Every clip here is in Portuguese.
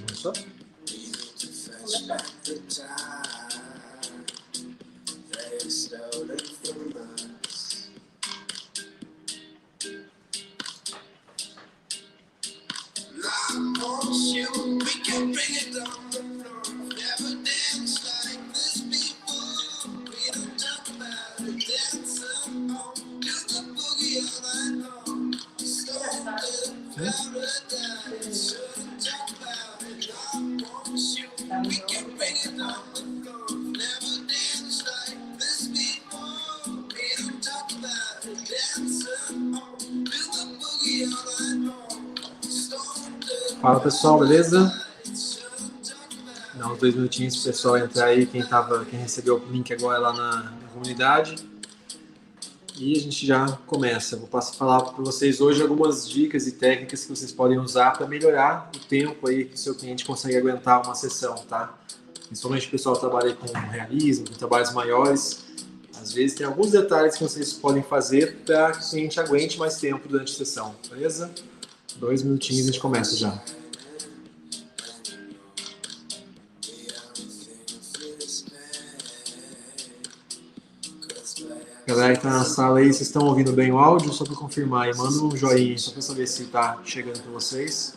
Começou? Fala pessoal, beleza? Dá uns 2 minutinhos pro pessoal entrar aí, quem recebeu o link agora lá na comunidade. E a gente já começa. Vou falar para vocês hoje algumas dicas e técnicas que vocês podem usar para melhorar o tempo aí que o seu cliente consegue aguentar uma sessão, tá? Principalmente o pessoal que trabalha com realismo, com trabalhos maiores. Às vezes tem alguns detalhes que vocês podem fazer para que o cliente aguente mais tempo durante a sessão, beleza? 2 minutinhos e a gente começa já. Galera que tá na sala aí, vocês estão ouvindo bem o áudio? Só para confirmar aí, manda um joinha só para saber se tá chegando para vocês.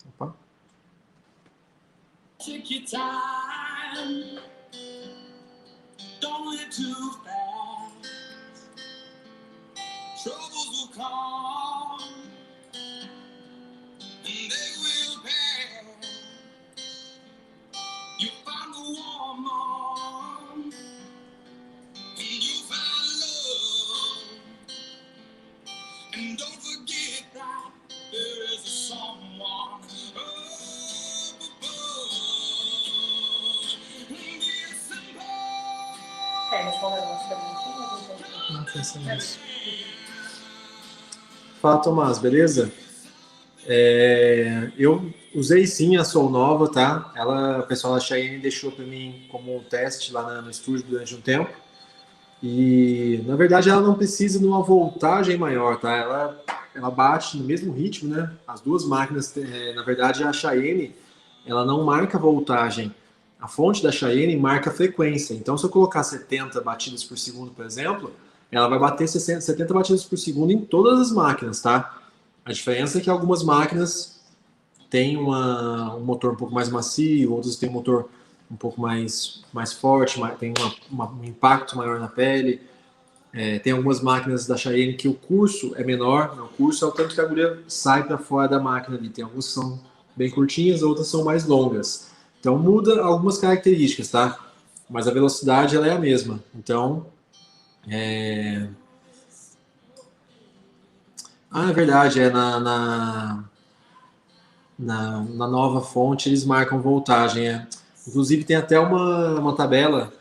Opa. Take your time. Don't live too fast. Troubles will come. And they will pass. You find the warm arms, and you find love. And don't forget that there is a someone up above. Não pensa nisso. Fala, Tomás, beleza? Eu usei sim a Soul Nova, tá? A pessoa da Cheyenne deixou para mim como um teste lá no estúdio durante um tempo. E, na verdade, ela não precisa de uma voltagem maior, tá? Ela bate no mesmo ritmo, né? As duas máquinas, na verdade, a Cheyenne, ela não marca voltagem. A fonte da Cheyenne marca frequência. Então, se eu colocar 70 batidas por segundo, por exemplo, ela vai bater 70 batidas por segundo em todas as máquinas, tá? A diferença é que algumas máquinas têm um motor um pouco mais macio, outras têm um motor um pouco mais forte, tem um impacto maior na pele. Tem algumas máquinas da Cheyenne que o curso é menor. O curso é o tanto que a agulha sai para fora da máquina ali. Tem algumas que são bem curtinhas, outras são mais longas. Então muda algumas características, tá? Mas a velocidade ela é a mesma. Então, é verdade, na nova fonte eles marcam voltagem. Inclusive tem até uma tabela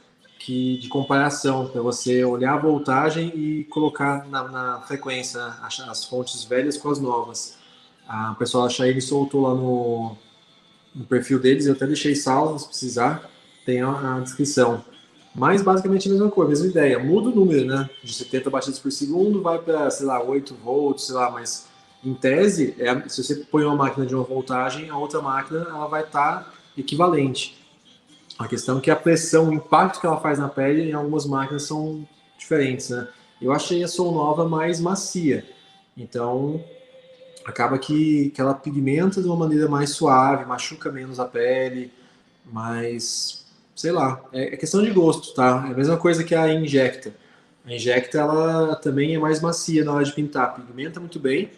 de comparação para você olhar a voltagem e colocar na frequência as fontes velhas com as novas. O pessoal da Cheyenne soltou lá no perfil deles, eu até deixei salvo, se precisar, tem a descrição. Mas basicamente a mesma coisa, a mesma ideia. Muda o número, né? De 70 batidas por segundo vai para, sei lá, 8 volts, sei lá, mas em tese, se você põe uma máquina de uma voltagem, a outra máquina ela vai estar equivalente. A questão é que a pressão, o impacto que ela faz na pele em algumas máquinas são diferentes, né? Eu achei a Soul Nova mais macia. Então, acaba que ela pigmenta de uma maneira mais suave, machuca menos a pele, mas, sei lá, é questão de gosto, tá? É a mesma coisa que a Injecta. A Injecta, ela também é mais macia na hora de pintar, pigmenta muito bem,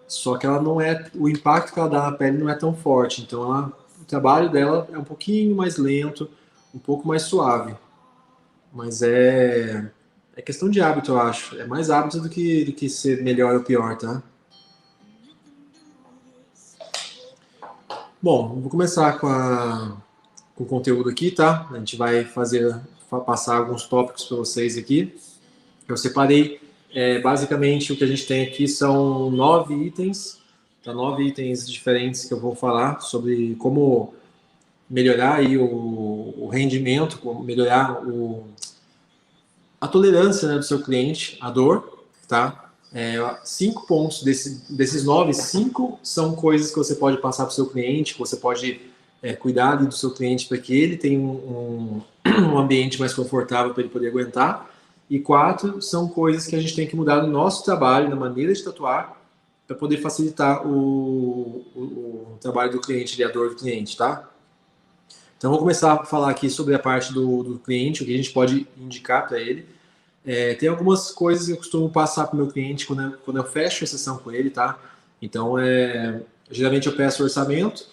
só que ela não o impacto que ela dá na pele não é tão forte, então o trabalho dela é um pouquinho mais lento, um pouco mais suave. Mas é questão de hábito, eu acho. É mais hábito do que ser melhor ou pior, tá? Bom, vou começar com o conteúdo aqui, tá? A gente vai passar alguns tópicos para vocês aqui. Eu separei, basicamente, o que a gente tem aqui são 9 itens tá 9 itens diferentes que eu vou falar sobre como melhorar aí o rendimento, como melhorar a tolerância, né, do seu cliente à dor, tá? 5 pontos desses 9, 5 são coisas que você pode passar para o seu cliente, que você pode cuidar ali do seu cliente para que ele tenha um ambiente mais confortável para ele poder aguentar. E 4 são coisas que a gente tem que mudar no nosso trabalho, na maneira de tatuar, para poder facilitar o trabalho do cliente, a dor do cliente, tá? Então, vou começar a falar aqui sobre a parte do cliente, o que a gente pode indicar para ele. Tem algumas coisas que eu costumo passar para o meu cliente quando eu fecho a sessão com ele, tá? Então, geralmente eu peço orçamento,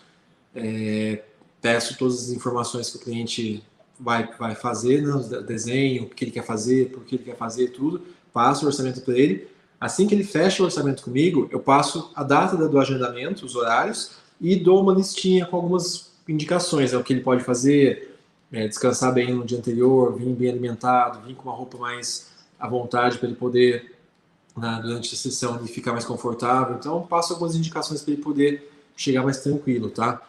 peço todas as informações que o cliente vai fazer, né? O desenho, o que ele quer fazer, por que ele quer fazer, tudo. Passo o orçamento para ele. Assim que ele fecha o orçamento comigo, eu passo a data do agendamento, os horários, e dou uma listinha com algumas indicações, o que ele pode fazer, descansar bem no dia anterior, vir bem alimentado, vir com uma roupa mais à vontade para ele poder, durante a sessão, ele ficar mais confortável. Então, passo algumas indicações para ele poder chegar mais tranquilo, tá?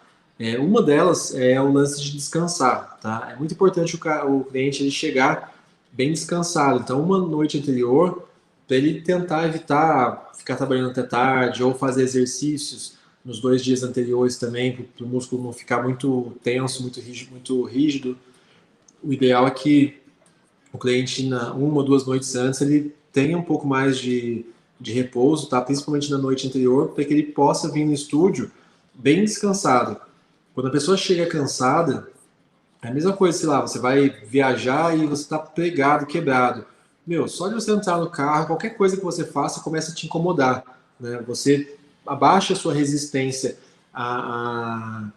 Uma delas é o lance de descansar, tá? É muito importante o cliente ele chegar bem descansado. Então, uma noite anterior, para ele tentar evitar ficar trabalhando até tarde ou fazer exercícios nos 2 dias anteriores também, para o músculo não ficar muito tenso, muito rígido. O ideal é que o cliente, uma ou 2 noites antes, ele tenha um pouco mais de repouso, tá? Principalmente na noite anterior, para que ele possa vir no estúdio bem descansado. Quando a pessoa chega cansada, é a mesma coisa, sei lá, você vai viajar e você está pregado, quebrado. Só de você entrar no carro, qualquer coisa que você faça começa a te incomodar, né? Você abaixa a sua resistência a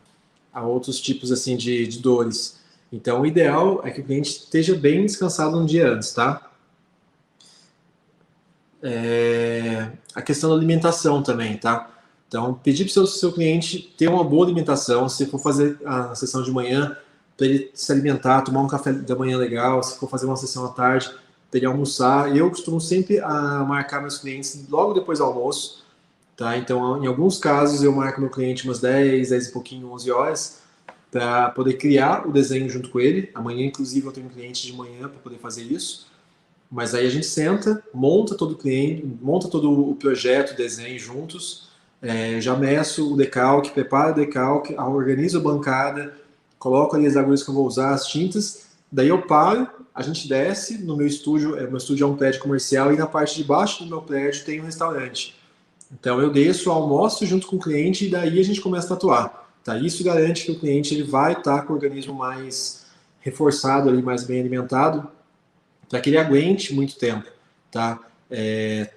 outros tipos assim de dores. Então, o ideal é que o cliente esteja bem descansado um dia antes, tá? A questão da alimentação também, tá? Então, pedir para o seu cliente ter uma boa alimentação. Se for fazer a sessão de manhã, para ele se alimentar, tomar um café da manhã legal. Se for fazer uma sessão à tarde, para ele almoçar. Eu costumo sempre marcar meus clientes logo depois do almoço, tá? Então, em alguns casos, eu marco meu cliente umas 10 e pouquinho, 11 horas, para poder criar o desenho junto com ele. Amanhã, inclusive, eu tenho um cliente de manhã para poder fazer isso. Mas aí a gente senta, monta todo o cliente, monta todo o projeto, o desenho juntos, já meço o decalque, preparo o decalque, organizo a bancada, coloco ali as agulhas que eu vou usar, as tintas, daí eu paro, a gente desce no meu estúdio é um prédio comercial e na parte de baixo do meu prédio tem um restaurante. Então eu desço, almoço junto com o cliente e daí a gente começa a tatuar. Tá? Isso garante que o cliente ele vai estar com o organismo mais reforçado, ali, mais bem alimentado, para que ele aguente muito tempo, tá?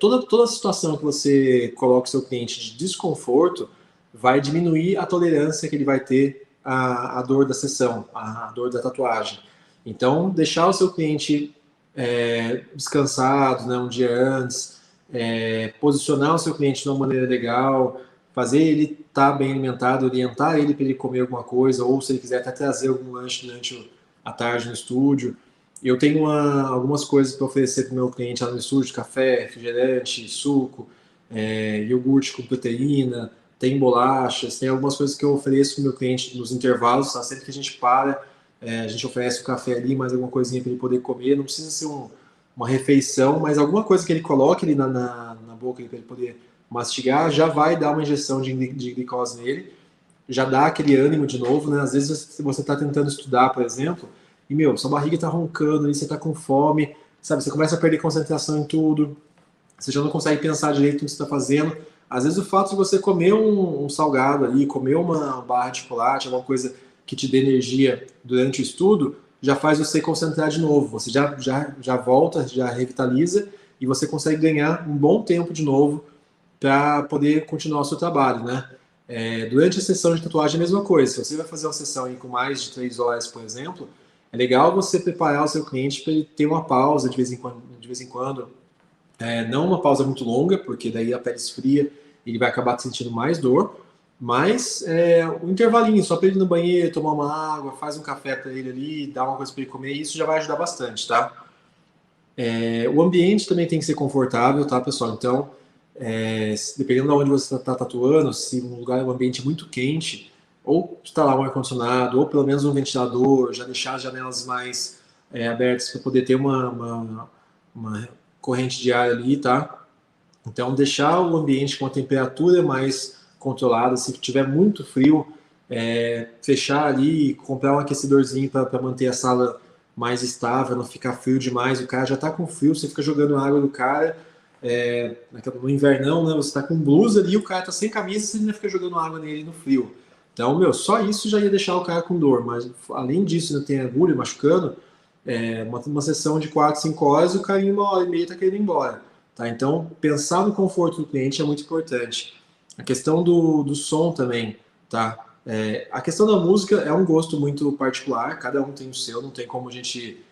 Toda situação que você coloca o seu cliente de desconforto vai diminuir a tolerância que ele vai ter à dor da sessão, à dor da tatuagem. Então, deixar o seu cliente descansado, né, um dia antes, posicionar o seu cliente de uma maneira legal, fazer ele estar bem alimentado, orientar ele para ele comer alguma coisa, ou se ele quiser até trazer algum lanche durante a tarde no estúdio. Eu tenho algumas coisas para oferecer para o meu cliente lá no estúdio: café, refrigerante, suco, iogurte com proteína, tem bolachas, tem algumas coisas que eu ofereço para o meu cliente nos intervalos, tá? Sempre que a gente para, a gente oferece o café ali, mais alguma coisinha para ele poder comer. Não precisa ser uma refeição, mas alguma coisa que ele coloque ali na boca para ele poder mastigar já vai dar uma injeção de glicose nele, já dá aquele ânimo de novo, né? Às vezes você está tentando estudar, por exemplo, e, sua barriga tá roncando, aí você tá com fome, sabe? Você começa a perder concentração em tudo, você já não consegue pensar direito no que você tá fazendo. Às vezes o fato de você comer um salgado ali, comer uma barra de chocolate, alguma coisa que te dê energia durante o estudo, já faz você concentrar de novo. Você já volta, já revitaliza e você consegue ganhar um bom tempo de novo para poder continuar o seu trabalho, né? Durante a sessão de tatuagem é a mesma coisa. Se você vai fazer uma sessão aí com mais de 3 horas, por exemplo, é legal você preparar o seu cliente para ele ter uma pausa de vez em quando. Não uma pausa muito longa, porque daí a pele esfria e ele vai acabar sentindo mais dor, mas um intervalinho, só para ele ir no banheiro, tomar uma água, faz um café para ele ali, dá uma coisa para ele comer, isso já vai ajudar bastante, tá? O ambiente também tem que ser confortável, tá, pessoal? Então, dependendo de onde você está tatuando, se um lugar, um ambiente muito quente, ou instalar um ar-condicionado, ou pelo menos um ventilador, já deixar as janelas mais abertas para poder ter uma corrente de ar ali, tá? Então, deixar o ambiente com a temperatura mais controlada, se tiver muito frio, fechar ali, comprar um aquecedorzinho para manter a sala mais estável, não ficar frio demais. O cara já está com frio, você fica jogando água no cara. No invernão, né, você está com blusa ali, o cara está sem camisa, você ainda fica jogando água nele no frio. Então, meu, só isso já ia deixar o cara com dor. Mas, além disso, ainda tem agulha machucando. Uma sessão de 4, 5 horas, o cara em 1h30 está querendo ir embora. Tá? Então, pensar no conforto do cliente é muito importante. A questão do som também, tá? A questão da música é um gosto muito particular, cada um tem o seu, não tem como a gente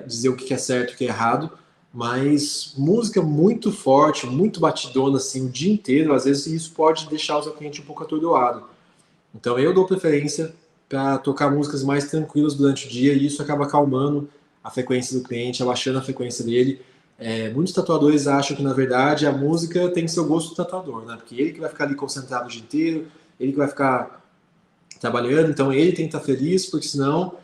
dizer o que é certo e o que é errado, mas música muito forte, muito batidona assim o dia inteiro, às vezes isso pode deixar o seu cliente um pouco atordoado. Então eu dou preferência para tocar músicas mais tranquilas durante o dia e isso acaba acalmando a frequência do cliente, abaixando a frequência dele. Muitos tatuadores acham que, na verdade, a música tem que ser o gosto do tatuador, né? Porque ele que vai ficar ali concentrado o dia inteiro, ele que vai ficar trabalhando, então ele tem que estar feliz, porque senão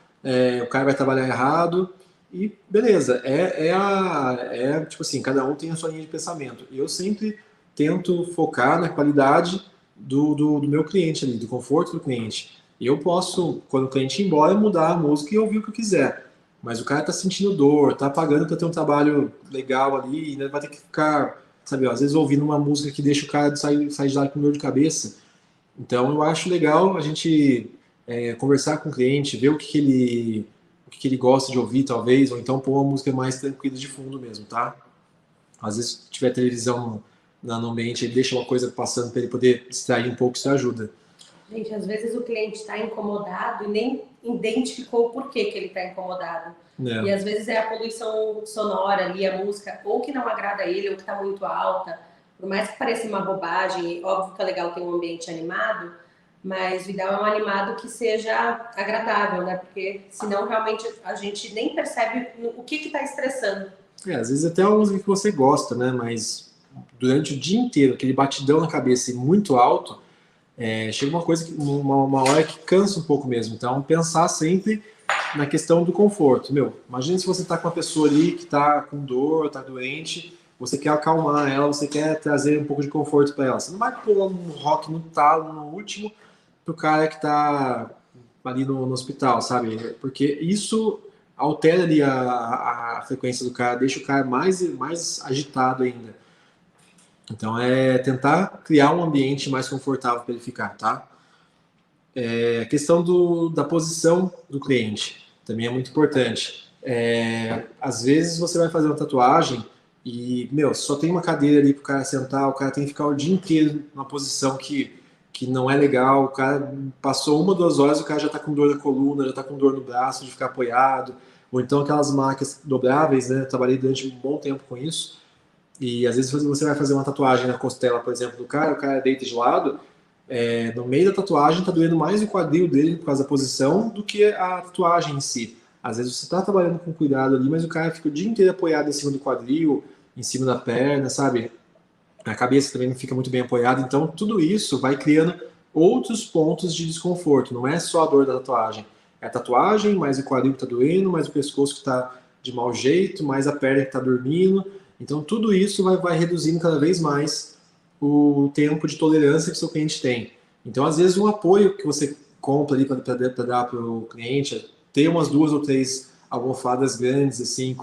o cara vai trabalhar errado. E beleza, tipo assim, cada um tem a sua linha de pensamento. E eu sempre tento focar na qualidade do meu cliente ali, do conforto do cliente. Eu posso, quando o cliente ir embora, mudar a música e ouvir o que eu quiser. Mas o cara tá sentindo dor, tá pagando para ter um trabalho legal ali, e ainda vai ter que ficar, sabe, ó, às vezes ouvindo uma música que deixa o cara sair de lá com dor de cabeça. Então eu acho legal a gente conversar com o cliente, ver o que ele gosta de ouvir, talvez, ou então pôr uma música mais tranquila de fundo mesmo, tá? Às vezes, se tiver televisão no ambiente, ele deixa uma coisa passando para ele poder distrair um pouco, isso ajuda. Gente, às vezes o cliente está incomodado e nem identificou o porquê que ele está incomodado. E às vezes é a poluição sonora ali, a música, ou que não agrada a ele, ou que está muito alta. Por mais que pareça uma bobagem, óbvio que é legal ter um ambiente animado, mas o ideal é um animado que seja agradável, né? Porque senão realmente a gente nem percebe o que está estressando. Às vezes até uma música que você gosta, né? Mas durante o dia inteiro, aquele batidão na cabeça e muito alto, chega uma hora que cansa um pouco mesmo. Então, pensar sempre na questão do conforto. Imagina se você está com uma pessoa ali que está com dor, está doente, você quer acalmar ela, você quer trazer um pouco de conforto para ela. Você não vai pôr um rock no talo, no último, pro cara que está ali no hospital, sabe? Porque isso altera ali a frequência do cara, deixa o cara mais agitado ainda. Então tentar criar um ambiente mais confortável para ele ficar, tá? A questão da posição do cliente também é muito importante. Às vezes você vai fazer uma tatuagem e, só tem uma cadeira ali para o cara sentar, o cara tem que ficar o dia inteiro numa posição que não é legal, o cara passou 1, 2 horas, o cara já está com dor na coluna, já está com dor no braço de ficar apoiado, ou então aquelas macas dobráveis, né? Eu trabalhei durante um bom tempo com isso, e às vezes você vai fazer uma tatuagem na costela, por exemplo, do cara, o cara deita de lado, no meio da tatuagem está doendo mais o quadril dele por causa da posição do que a tatuagem em si. Às vezes você está trabalhando com cuidado ali, mas o cara fica o dia inteiro apoiado em cima do quadril, em cima da perna, sabe? A cabeça também não fica muito bem apoiada, então tudo isso vai criando outros pontos de desconforto, não é só a dor da tatuagem. É a tatuagem, mais o quadril que está doendo, mais o pescoço que está de mau jeito, mais a perna que está dormindo. Então tudo isso vai reduzindo cada vez mais o tempo de tolerância que o seu cliente tem. Então às vezes um apoio que você compra ali para dar para o cliente, ter umas 2 ou 3 almofadas grandes, assim,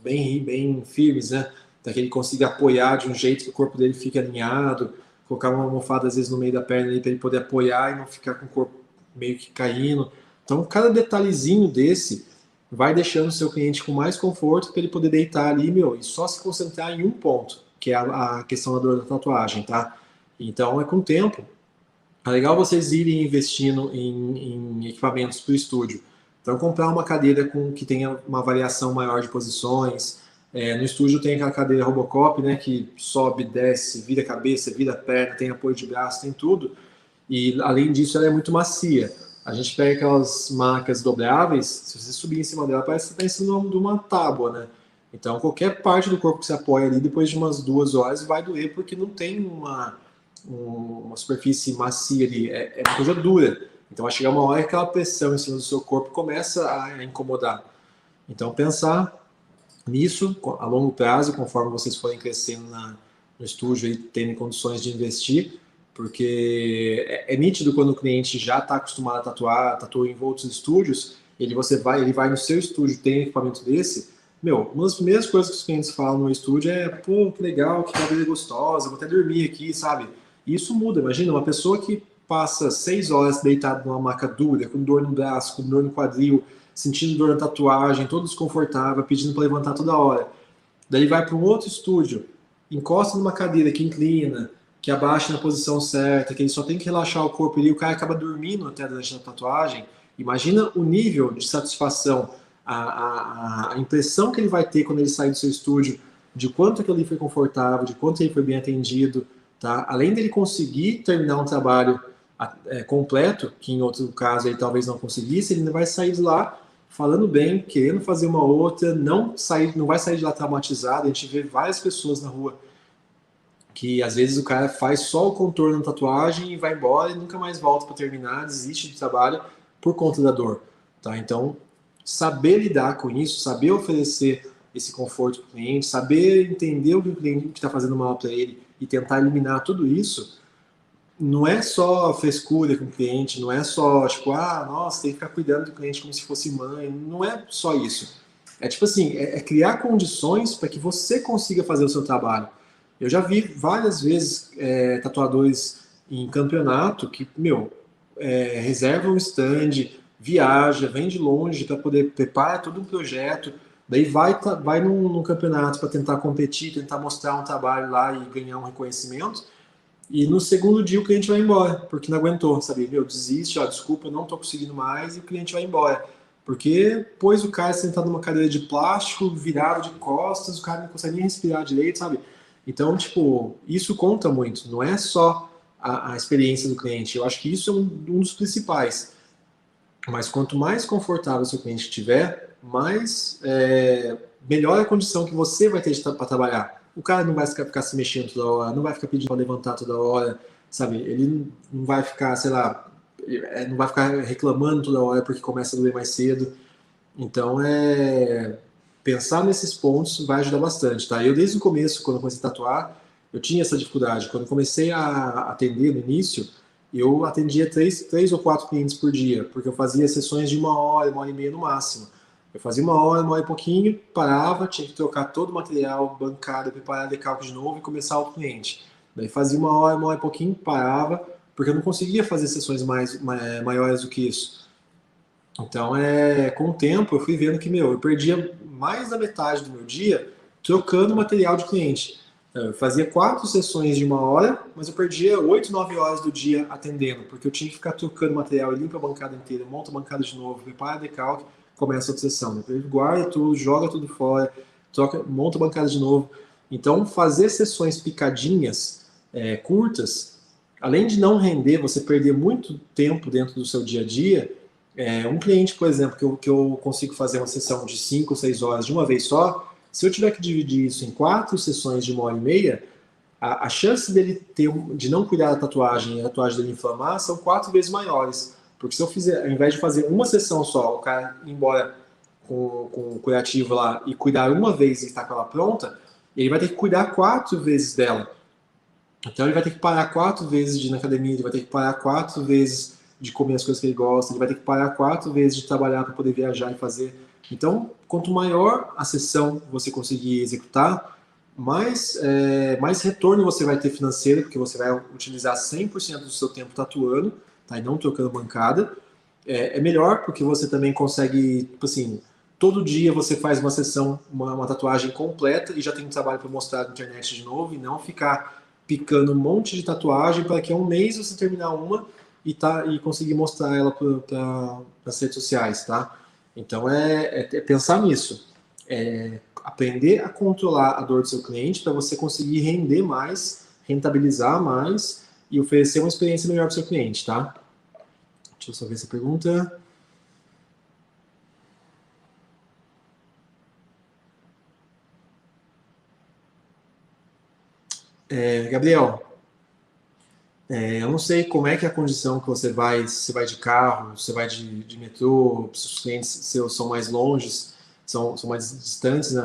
bem firmes, né? Para que ele consiga apoiar de um jeito que o corpo dele fique alinhado, colocar uma almofada às vezes no meio da perna para ele poder apoiar e não ficar com o corpo meio que caindo. Então, cada detalhezinho desse vai deixando o seu cliente com mais conforto para ele poder deitar ali, e só se concentrar em um ponto, que é a questão da dor da tatuagem, tá? Então, com o tempo. É legal vocês irem investindo em equipamentos para o estúdio. Então, comprar uma cadeira que tenha uma variação maior de posições. No estúdio tem aquela cadeira Robocop, né, que sobe, desce, vira cabeça, vira perna, tem apoio de braço, tem tudo. E, além disso, ela é muito macia. A gente pega aquelas macas dobráveis, se você subir em cima dela, parece que você está em cima de uma tábua, né? Então, qualquer parte do corpo que você apoia ali, depois de umas 2 horas, vai doer, porque não tem uma superfície macia ali, é uma coisa dura. Então, vai chegar uma hora que aquela pressão em cima do seu corpo começa a incomodar. Então, pensar nisso a longo prazo, conforme vocês forem crescendo no estúdio e tendo condições de investir, porque é nítido quando o cliente já está acostumado a tatuar, tatua em outros estúdios, ele vai no seu estúdio, tem um equipamento desse, uma das primeiras coisas que os clientes falam no estúdio é, pô, que legal, que cabelo gostosa, vou até dormir aqui, sabe? E isso muda, imagina, uma pessoa que passa 6 horas deitado numa maca dura, com dor no braço, com dor no quadril, sentindo dor na tatuagem, todo desconfortável, pedindo para levantar toda hora. Daí vai para um outro estúdio, encosta numa cadeira que inclina, que abaixa na posição certa, que ele só tem que relaxar o corpo e o cara acaba dormindo até durante a tatuagem. Imagina o nível de satisfação, a impressão que ele vai ter quando ele sair do seu estúdio, de quanto aquilo ali foi confortável, de quanto ele foi bem atendido, tá? Além dele conseguir terminar um trabalho completo, que em outro caso ele talvez não conseguisse, ele ainda vai sair de lá falando bem, querendo fazer uma outra, não vai sair de lá traumatizado. A gente vê várias pessoas na rua que às vezes o cara faz só o contorno da tatuagem e vai embora e nunca mais volta para terminar, desiste do trabalho por conta da dor, tá? Então, saber lidar com isso, saber oferecer esse conforto para o cliente, saber entender o que o cliente está fazendo mal para ele e tentar eliminar tudo isso, não é só frescura com o cliente, não é só, tipo, nossa, tem que ficar cuidando do cliente como se fosse mãe, não é só isso. É tipo assim, é criar condições para que você consiga fazer o seu trabalho. Eu já vi várias vezes tatuadores em campeonato que, reserva um stand, viaja, vem de longe para poder preparar todo um projeto, daí vai num campeonato para tentar competir, tentar mostrar um trabalho lá e ganhar um reconhecimento. E no segundo dia o cliente vai embora, porque não aguentou, sabe? Desiste, desculpa, não tô conseguindo mais, e o cliente vai embora. Porque pôs o cara sentado numa cadeira de plástico, virado de costas, o cara não consegue nem respirar direito, sabe? Então, tipo, isso conta muito, não é só a experiência do cliente. Eu acho que isso é um dos principais. Mas quanto mais confortável o seu cliente estiver, mais melhor a condição que você vai ter para trabalhar. O cara não vai ficar se mexendo toda hora, não vai ficar pedindo para levantar toda hora, sabe? Ele não vai ficar, sei lá, não vai ficar reclamando toda hora porque começa a doer mais cedo. Então, pensar nesses pontos vai ajudar bastante, tá? Eu, desde o começo, quando eu comecei a tatuar, eu tinha essa dificuldade. Quando eu comecei a atender no início, eu atendia 3 ou 4 clientes por dia, porque eu fazia sessões de 1 hora e meia no máximo. Eu fazia 1 hora e pouquinho, parava, tinha que trocar todo o material, bancada, preparar decalque de novo e começar o cliente. Daí fazia 1 hora e pouquinho, parava, porque eu não conseguia fazer sessões maiores do que isso. Então, com o tempo, eu fui vendo que, eu perdia mais da metade do meu dia trocando material de cliente. Eu fazia 4 sessões de 1 hora, mas eu perdia 8, 9 horas do dia atendendo, porque eu tinha que ficar trocando material, limpa a bancada inteira, monta a bancada de novo, prepara decalque, começa outra sessão. Depois guarda tudo, joga tudo fora, monta a bancada de novo. Então, fazer sessões picadinhas, curtas, além de não render, você perder muito tempo dentro do seu dia a dia. Um cliente, por exemplo, que eu consigo fazer uma sessão de 5 ou 6 horas de uma vez só, se eu tiver que dividir isso em 4 sessões de 1 hora e meia, a chance dele de não cuidar da tatuagem e a tatuagem dele inflamar são 4 vezes maiores. Porque se eu fizer, ao invés de fazer uma sessão só, o cara ir embora com o curativo lá e cuidar uma vez e estar com ela pronta, ele vai ter que cuidar 4 vezes dela. Então ele vai ter que parar 4 vezes de ir na academia, ele vai ter que parar 4 vezes de comer as coisas que ele gosta, ele vai ter que parar 4 vezes de trabalhar para poder viajar e fazer. Então, quanto maior a sessão você conseguir executar, mais retorno você vai ter financeiro, porque você vai utilizar 100% do seu tempo tatuando, tá? E não trocando bancada. É melhor porque você também consegue, tipo assim, todo dia você faz uma sessão, uma tatuagem completa e já tem um trabalho para mostrar na internet de novo e não ficar picando um monte de tatuagem para que em um mês você terminar uma e conseguir mostrar ela para as redes sociais, tá? Então é pensar nisso, aprender a controlar a dor do seu cliente para você conseguir render mais, rentabilizar mais e oferecer uma experiência melhor para o seu cliente, tá? Deixa eu só ver essa pergunta. Gabriel, eu não sei como é que é a condição que você vai, se você vai de carro, se você vai de metrô, se os clientes seus são mais longes, são mais distantes, né,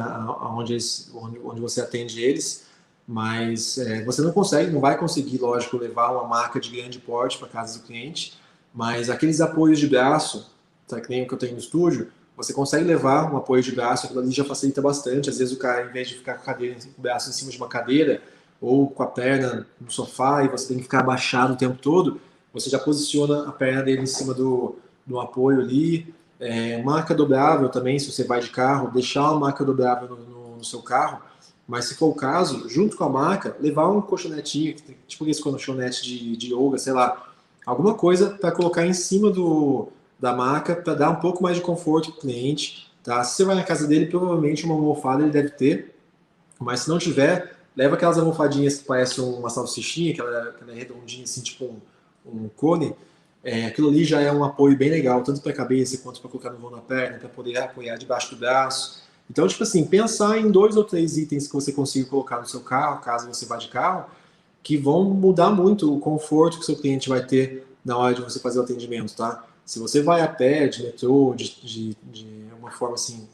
onde você atende eles, mas você não consegue, não vai conseguir, lógico, levar uma marca de grande porte para casa do cliente, mas aqueles apoios de braço, tá, que nem o que eu tenho no estúdio, você consegue levar um apoio de braço, aquilo ali já facilita bastante. Às vezes o cara, em vez de ficar com a cadeira, com o braço em cima de uma cadeira, ou com a perna no sofá, e você tem que ficar abaixado o tempo todo, você já posiciona a perna dele em cima do apoio ali. Maca dobrável também, se você vai de carro, deixar uma maca dobrável no seu carro, mas se for o caso, junto com a maca, levar um colchonetinho, tipo esse colchonete de yoga, sei lá, alguma coisa para colocar em cima da maca para dar um pouco mais de conforto para o cliente. Tá? Se você vai na casa dele, provavelmente uma almofada ele deve ter, mas se não tiver, leva aquelas almofadinhas que parecem uma salsichinha, aquela redondinha assim, tipo um cone. Aquilo ali já é um apoio bem legal, tanto para a cabeça quanto para colocar no vão na perna, para poder apoiar debaixo do braço. Então, tipo assim, pensar em 2 ou 3 itens que você consiga colocar no seu carro, caso você vá de carro, que vão mudar muito o conforto que o seu cliente vai ter na hora de você fazer o atendimento, tá? Se você vai a pé, de metrô, de uma forma assim,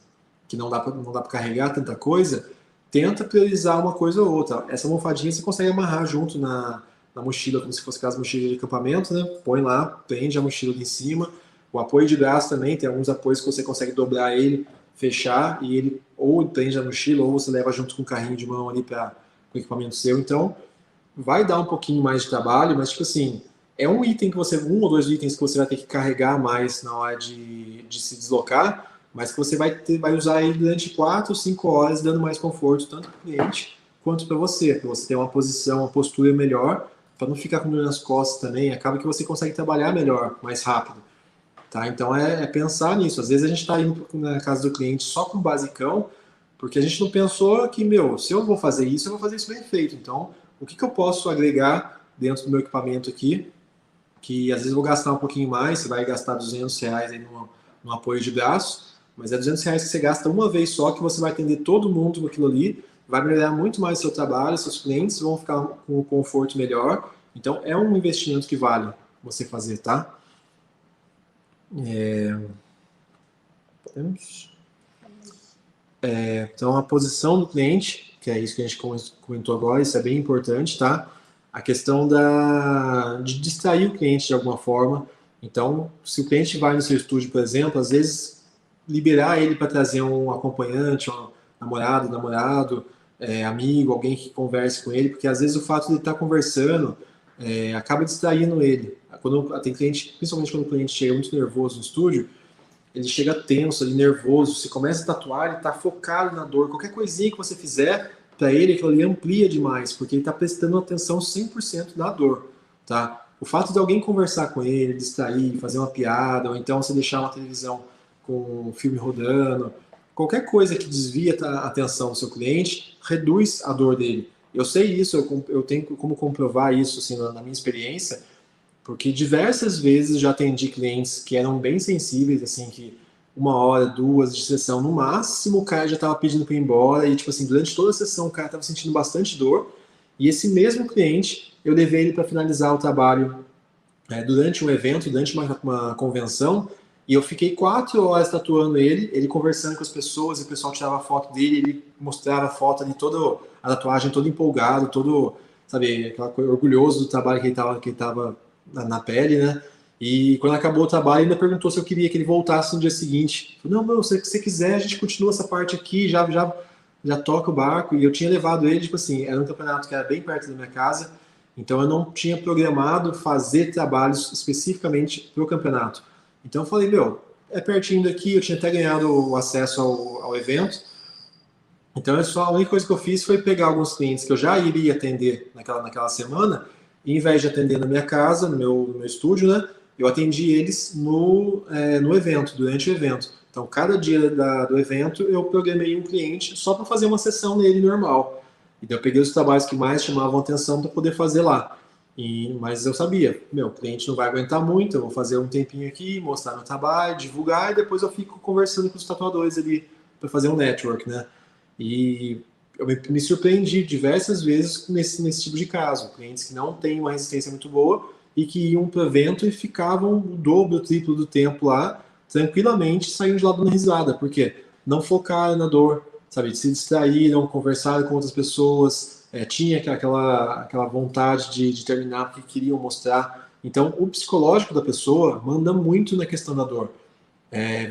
que não dá para carregar tanta coisa, tenta priorizar uma coisa ou outra. Essa almofadinha você consegue amarrar junto na mochila, como se fosse aquelas mochilas de acampamento, né? Põe lá, prende a mochila ali em cima. O apoio de braço também, tem alguns apoios que você consegue dobrar ele, fechar, e ele ou prende a mochila, ou você leva junto com o carrinho de mão ali para o equipamento seu. Então, vai dar um pouquinho mais de trabalho, mas tipo assim, é um item que você, um ou dois itens que você vai ter que carregar mais na hora de se deslocar, mas que você vai usar aí durante 4, 5 horas, dando mais conforto tanto para o cliente quanto para você ter uma posição, uma postura melhor, para não ficar com dor nas costas também, acaba que você consegue trabalhar melhor, mais rápido. Tá? Então pensar nisso. Às vezes a gente está indo na casa do cliente só com o basicão, porque a gente não pensou que, se eu vou fazer isso, eu vou fazer isso bem feito. Então, o que eu posso agregar dentro do meu equipamento aqui, que às vezes eu vou gastar um pouquinho mais, você vai gastar R$ 200 aí no apoio de braço, mas é R$ 200 que você gasta uma vez só, que você vai atender todo mundo com aquilo ali, vai melhorar muito mais o seu trabalho, seus clientes vão ficar com um conforto melhor. Então, é um investimento que vale você fazer, tá? Então, a posição do cliente, que é isso que a gente comentou agora, isso é bem importante, tá? A questão de distrair o cliente de alguma forma. Então, se o cliente vai no seu estúdio, por exemplo, às vezes liberar ele para trazer um acompanhante, um namorado, amigo, alguém que converse com ele, porque às vezes o fato de ele estar conversando acaba distraindo ele. Tem cliente, principalmente quando o cliente chega muito nervoso no estúdio, ele chega tenso, ali, nervoso, você começa a tatuar, ele está focado na dor, qualquer coisinha que você fizer, para ele aquilo ali amplia demais, porque ele está prestando atenção 100% na dor, tá? O fato de alguém conversar com ele, distrair, fazer uma piada, ou então você deixar uma televisão com um filme rodando, qualquer coisa que desvia a atenção do seu cliente, reduz a dor dele. Eu sei isso, eu tenho como comprovar isso assim, na minha experiência, porque diversas vezes já atendi clientes que eram bem sensíveis, assim, que 1 hora, 2 de sessão, no máximo o cara já estava pedindo para ir embora, e tipo assim, durante toda a sessão o cara estava sentindo bastante dor, e esse mesmo cliente, eu levei ele para finalizar o trabalho durante um evento, durante uma convenção, e eu fiquei 4 horas tatuando ele conversando com as pessoas, e o pessoal tirava foto dele, ele mostrava a foto ali, toda a tatuagem, todo empolgado, todo, sabe, aquela coisa, orgulhoso do trabalho que ele estava na pele, né? E quando acabou o trabalho, ainda perguntou se eu queria que ele voltasse no dia seguinte. Eu falei, não, se você quiser, a gente continua essa parte aqui, já toca o barco. E eu tinha levado ele, tipo assim, era um campeonato que era bem perto da minha casa, então eu não tinha programado fazer trabalhos especificamente para o campeonato. Então eu falei, é pertinho daqui, eu tinha até ganhado o acesso ao evento. Então a única coisa que eu fiz foi pegar alguns clientes que eu já iria atender naquela semana, e em vez de atender na minha casa, no meu estúdio, né, eu atendi eles no evento, durante o evento. Então, cada dia do evento, eu programei um cliente só para fazer uma sessão nele normal. E daí eu peguei os trabalhos que mais chamavam atenção para poder fazer lá. Mas eu sabia, o cliente não vai aguentar muito, eu vou fazer um tempinho aqui, mostrar meu trabalho, divulgar, e depois eu fico conversando com os tatuadores ali para fazer um network, né? E me surpreendi diversas vezes nesse tipo de caso. Clientes que não têm uma resistência muito boa e que iam para o evento e ficavam o dobro, o triplo do tempo lá, tranquilamente, saindo de lá dando risada. Por quê? Não focaram na dor, sabe? Se distraíram, conversaram com outras pessoas, tinha aquela vontade de terminar porque queriam mostrar. Então, o psicológico da pessoa manda muito na questão da dor.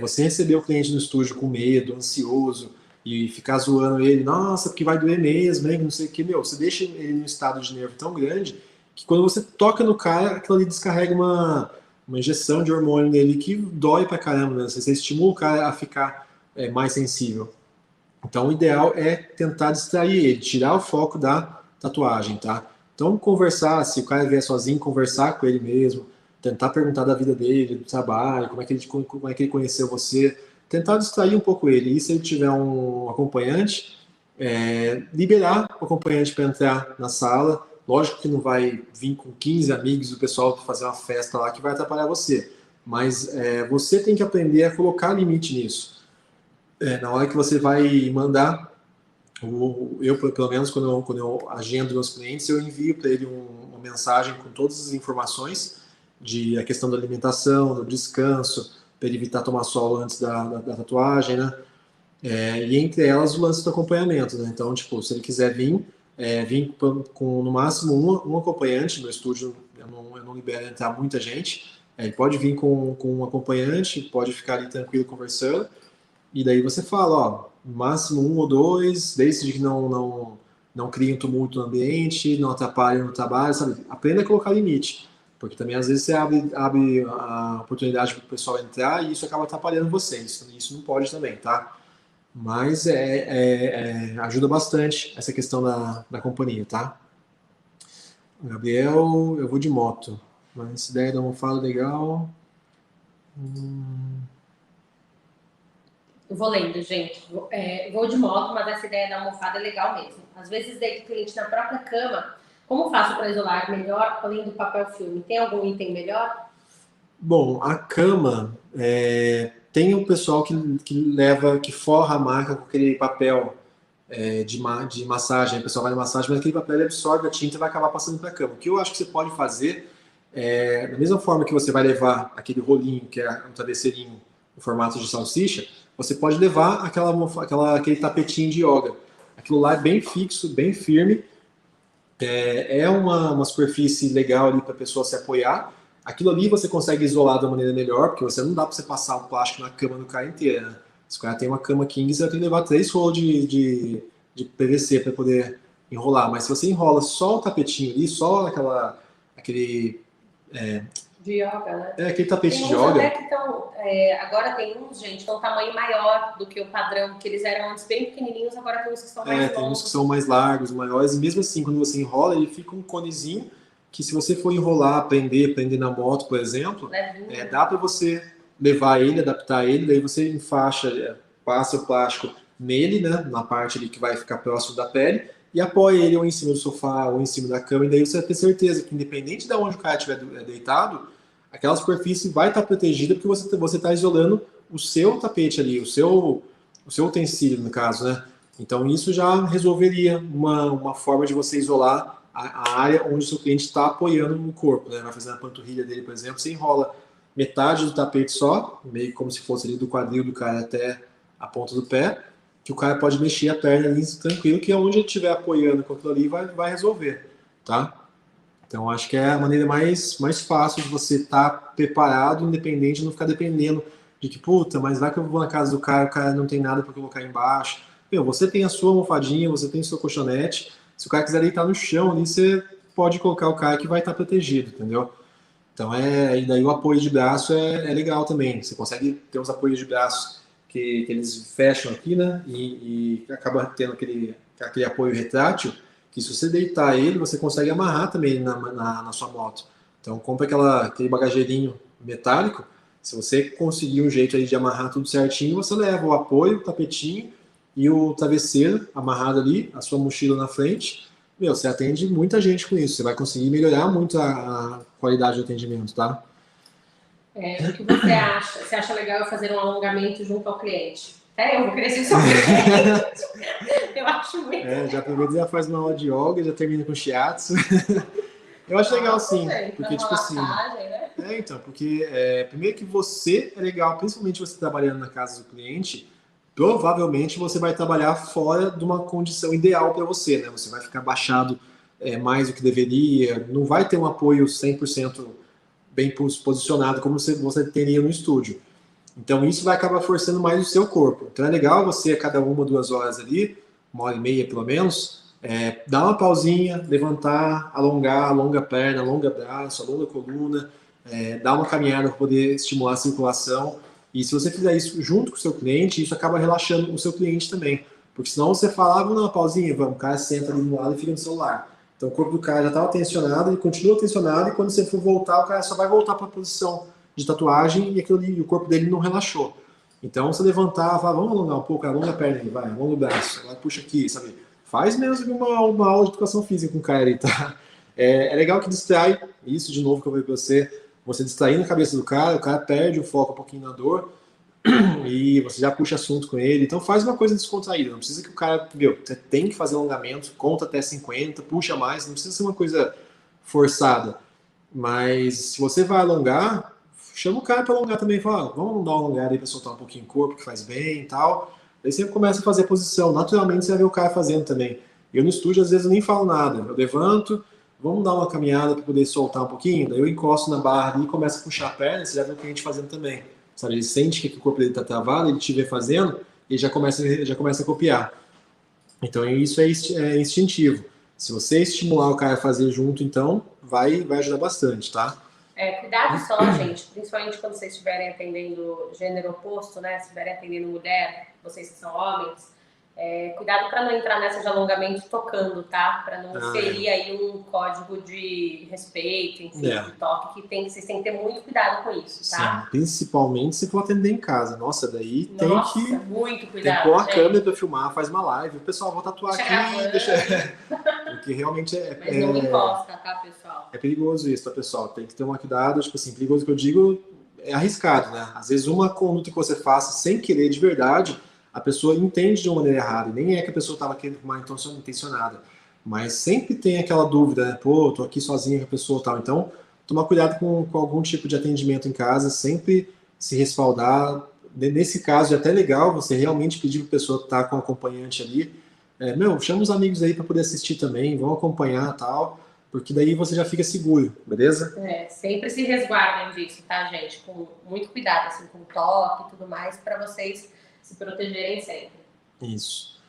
Você receber o cliente no estúdio com medo, ansioso, e ficar zoando ele, nossa, porque vai doer mesmo, hein? Não sei o que, meu, você deixa ele num estado de nervo tão grande que quando você toca no cara, aquilo ali descarrega uma injeção de hormônio nele que dói pra caramba, né? Você estimula o cara a ficar mais sensível. Então, o ideal é tentar distrair ele, tirar o foco da tatuagem, tá? Então, conversar, se o cara vier sozinho, conversar com ele mesmo, tentar perguntar da vida dele, do trabalho, como é que ele conheceu você, tentar distrair um pouco ele. E se ele tiver um acompanhante, liberar o acompanhante para entrar na sala. Lógico que não vai vir com 15 amigos do pessoal para fazer uma festa lá que vai atrapalhar você. Mas você tem que aprender a colocar limite nisso. Na hora que você vai mandar, eu pelo menos quando eu agendo meus clientes, eu envio para ele uma mensagem com todas as informações a questão da alimentação, do descanso, para ele evitar tomar sol antes da tatuagem, né? E entre elas o lance do acompanhamento, né? Então, tipo, se ele quiser vir com no máximo um acompanhante. No estúdio eu não libero entrar muita gente. Ele pode vir com um acompanhante, pode ficar ali tranquilo conversando. E daí você fala, ó, no máximo 1 ou 2, desde que não criem tumulto no ambiente, não atrapalhem no trabalho, sabe? Aprenda a colocar limite, porque também às vezes você abre a oportunidade para o pessoal entrar e isso acaba atrapalhando vocês. Isso não pode também, tá? Mas ajuda bastante essa questão da companhia, tá? Gabriel, eu vou de moto, mas essa ideia da almofada legal. Eu vou lendo, gente. Vou de moto, mas essa ideia da almofada é legal mesmo. Às vezes deito o cliente na própria cama. Como faço para isolar melhor, além do papel filme? Tem algum item melhor? Bom, a cama, tem um pessoal que forra a maca com aquele papel de massagem. O pessoal vai na massagem, mas aquele papel absorve a tinta e vai acabar passando para a cama. O que eu acho que você pode fazer, da mesma forma que você vai levar aquele rolinho, que é um travesseirinho no formato de salsicha, você pode levar aquele tapetinho de yoga. Aquilo lá é bem fixo, bem firme. Uma superfície legal ali para a pessoa se apoiar. Aquilo ali você consegue isolar da maneira melhor, porque não dá para você passar o plástico na cama do cara inteira, né? Se o cara tem uma cama king, você vai ter que levar 3 rolos de PVC para poder enrolar. Mas se você enrola só o tapetinho ali, só aquele... de yoga, né? Aquele tapete de yoga. Até que agora tem uns, gente, que é um tamanho maior do que o padrão, que eles eram antes bem pequenininhos, agora tem uns que são mais longos. Tem uns que são mais largos, maiores, e mesmo assim, quando você enrola, ele fica um conezinho que se você for enrolar, prender na moto, por exemplo, dá para você levar ele, adaptar ele, daí você enfaixa, passa o plástico nele, né, na parte ali que vai ficar próximo da pele, e apoia ele ou em cima do sofá ou em cima da cama, e daí você vai ter certeza que independente de onde o cara estiver deitado, aquela superfície vai estar protegida porque você está isolando o seu tapete ali, o seu utensílio, no caso, né? Então isso já resolveria uma forma de você isolar a área onde o seu cliente está apoiando no corpo, né? Vai fazer a panturrilha dele, por exemplo, você enrola metade do tapete só, meio como se fosse ali do quadril do cara até a ponta do pé, que o cara pode mexer a perna ali tranquilo, que onde ele estiver apoiando com aquilo ali vai resolver, tá? Então acho que é a maneira mais fácil de você estar preparado, independente, de não ficar dependendo de que, puta, mas vai que eu vou na casa do cara, o cara não tem nada para colocar embaixo. Meu, você tem a sua almofadinha, você tem o seu colchonete. Se o cara quiser deitar no chão ali, você pode colocar o cara que vai estar protegido, entendeu? Então e daí o apoio de braço é legal também. Você consegue ter uns apoios de braço que eles fecham aqui, né? E acaba tendo aquele apoio retrátil, que se você deitar ele, você consegue amarrar também na sua moto. Então compra aquele bagageirinho metálico. Se você conseguir um jeito aí de amarrar tudo certinho, você leva o apoio, o tapetinho e o travesseiro amarrado ali, a sua mochila na frente. Meu, você atende muita gente com isso. Você vai conseguir melhorar muito a qualidade do atendimento, tá? O que você acha? Você acha legal eu fazer um alongamento junto ao cliente? Eu vou querer ser seu cliente. Eu acho muito legal. Já aproveita, já faz uma aula de yoga, já termina com shiatsu. Eu acho legal, sim. Porque, tipo assim... né? Então, porque primeiro que você é legal, principalmente você trabalhando na casa do cliente, provavelmente você vai trabalhar fora de uma condição ideal para você, né? Você vai ficar baixado mais do que deveria, não vai ter um apoio 100% bem posicionado como você teria no estúdio. Então isso vai acabar forçando mais o seu corpo. Então é legal você a cada 1, 2 horas ali, 1h30 pelo menos, dar uma pausinha, levantar, alonga a perna, alonga braço, alonga a coluna, dar uma caminhada para poder estimular a circulação. E se você fizer isso junto com o seu cliente, isso acaba relaxando o seu cliente também. Porque senão você fala, vamos dar uma pausinha, vamos, o cara senta ali no lado e fica no celular. Então o corpo do cara já estava tensionado, ele continua tensionado, e quando você for voltar, o cara só vai voltar para a posição de tatuagem e o corpo dele não relaxou. Então você levantar, fala, vamos alongar um pouco, alonga a perna aí, vai, alonga o braço, agora puxa aqui, sabe? Faz mesmo uma aula de educação física com o cara aí, tá? É legal que distrai, isso de novo que eu falei pra você distrair na cabeça do cara, o cara perde o foco um pouquinho na dor, e você já puxa assunto com ele. Então faz uma coisa descontraída, não precisa que o cara, você tem que fazer alongamento, conta até 50, puxa mais, não precisa ser uma coisa forçada. Mas se você vai alongar, chama o cara para alongar também, fala, vamos dar uma alongada aí para soltar um pouquinho o corpo, que faz bem e tal. Aí você começa a fazer a posição, naturalmente você vai ver o cara fazendo também. Eu no estúdio às vezes eu nem falo nada, eu levanto, vamos dar uma caminhada para poder soltar um pouquinho, daí eu encosto na barra ali e começo a puxar a perna, você já vê o cliente fazendo também. Sabe, ele sente que o corpo dele está travado, ele te vê fazendo, e já começa a copiar. Então isso é instintivo. Se você estimular o cara a fazer junto, então vai ajudar bastante, tá? Cuidado só, gente, principalmente quando vocês estiverem atendendo gênero oposto, né? Se estiverem atendendo mulher, vocês que são homens, cuidado para não entrar nessa de alongamento tocando, tá? Para não ferir aí um código de respeito, enfim, de toque, vocês têm que ter muito cuidado com isso, tá? Sim, principalmente se for atender em casa. Nossa, daí muito cuidado, tem que pôr a câmera para filmar, faz uma live. O pessoal, vou tatuar aqui, porque realmente Mas não encosta, tá, pessoal? É perigoso isso, tá, pessoal? Tem que ter um cuidado, tipo assim, perigoso que eu digo é arriscado, né? Às vezes uma conduta que você faça sem querer de verdade, a pessoa entende de uma maneira errada, e nem é que a pessoa estava querendo mal intencionada, mas sempre tem aquela dúvida, né? Pô, tô aqui sozinha com a pessoa e tal. Então, tomar cuidado com algum tipo de atendimento em casa, sempre se respaldar. Nesse caso, é até legal você realmente pedir para a pessoa estar com o acompanhante ali. Chama os amigos aí para poder assistir também, vão acompanhar e tal, porque daí você já fica seguro, beleza? Sempre se resguardem disso, tá, gente? Com muito cuidado, assim, com toque e tudo mais, para vocês se protegerem sempre. Isso.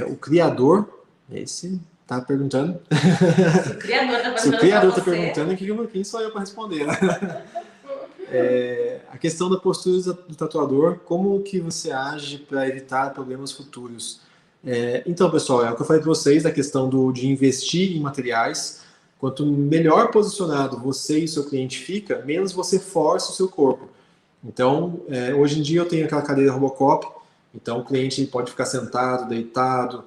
O criador, esse tá perguntando. Se o criador tá perguntando, se o criador tá perguntando, quem sou eu para responder? A questão da postura do tatuador, como que você age para evitar problemas futuros? Então, pessoal, é o que eu falei para vocês, da questão de investir em materiais. Quanto melhor posicionado você e seu cliente fica, menos você força o seu corpo. Então, hoje em dia eu tenho aquela cadeira Robocop, então o cliente pode ficar sentado, deitado,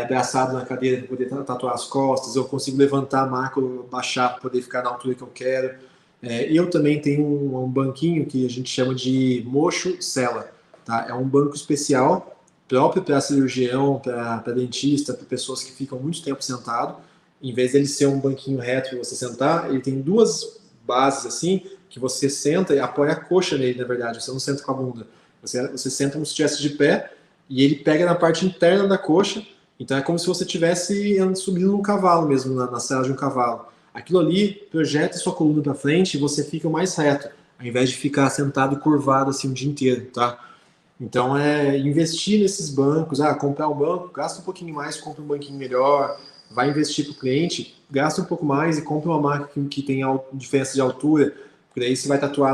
abraçado na cadeira para poder tatuar as costas, eu consigo levantar a marca, baixar para poder ficar na altura que eu quero. Eu também tenho um banquinho que a gente chama de mocho cela, tá? É um banco especial, próprio para cirurgião, para dentista, para pessoas que ficam muito tempo sentado. Em vez dele ser um banquinho reto e você sentar, ele tem duas bases assim, que você senta e apoia a coxa nele, na verdade, você não senta com a bunda. Você senta como se estivesse de pé e ele pega na parte interna da coxa, então é como se você estivesse subindo num cavalo mesmo, na sela de um cavalo. Aquilo ali projeta sua coluna para frente e você fica mais reto, ao invés de ficar sentado curvado assim o dia inteiro, tá? Então investir nesses bancos, comprar um banco, gasta um pouquinho mais, compra um banquinho melhor, vai investir para o cliente, gasta um pouco mais e compra uma marca que tem diferença de altura, porque daí você vai tatuar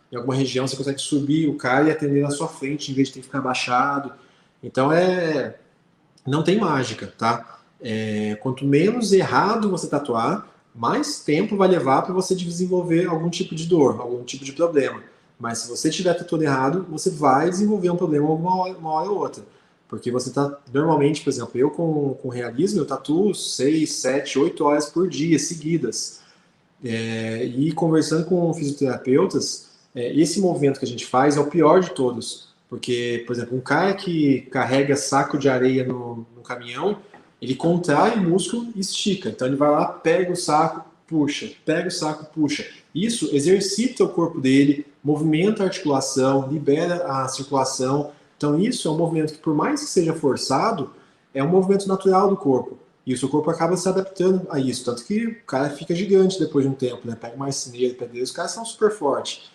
em alguma região, você consegue subir o cara e atender na sua frente, em vez de ter que ficar abaixado. Então não tem mágica, tá? Quanto menos errado você tatuar, mais tempo vai levar para você desenvolver algum tipo de dor, algum tipo de problema. Mas se você estiver tatuando errado, você vai desenvolver um problema uma hora ou outra. Porque você tá, normalmente, por exemplo, eu com realismo, eu tatuo 6, 7, 8 horas por dia, seguidas. E conversando com fisioterapeutas, esse movimento que a gente faz é o pior de todos. Porque, por exemplo, um cara que carrega saco de areia no caminhão, ele contrai o músculo e estica. Então ele vai lá, pega o saco, puxa, pega o saco, puxa. Isso exercita o corpo dele, movimenta a articulação, libera a circulação. Então isso é um movimento que, por mais que seja forçado, é um movimento natural do corpo. E o seu corpo acaba se adaptando a isso. Tanto que o cara fica gigante depois de um tempo, né? Pega marceneiro, pedreiro, os caras são super fortes.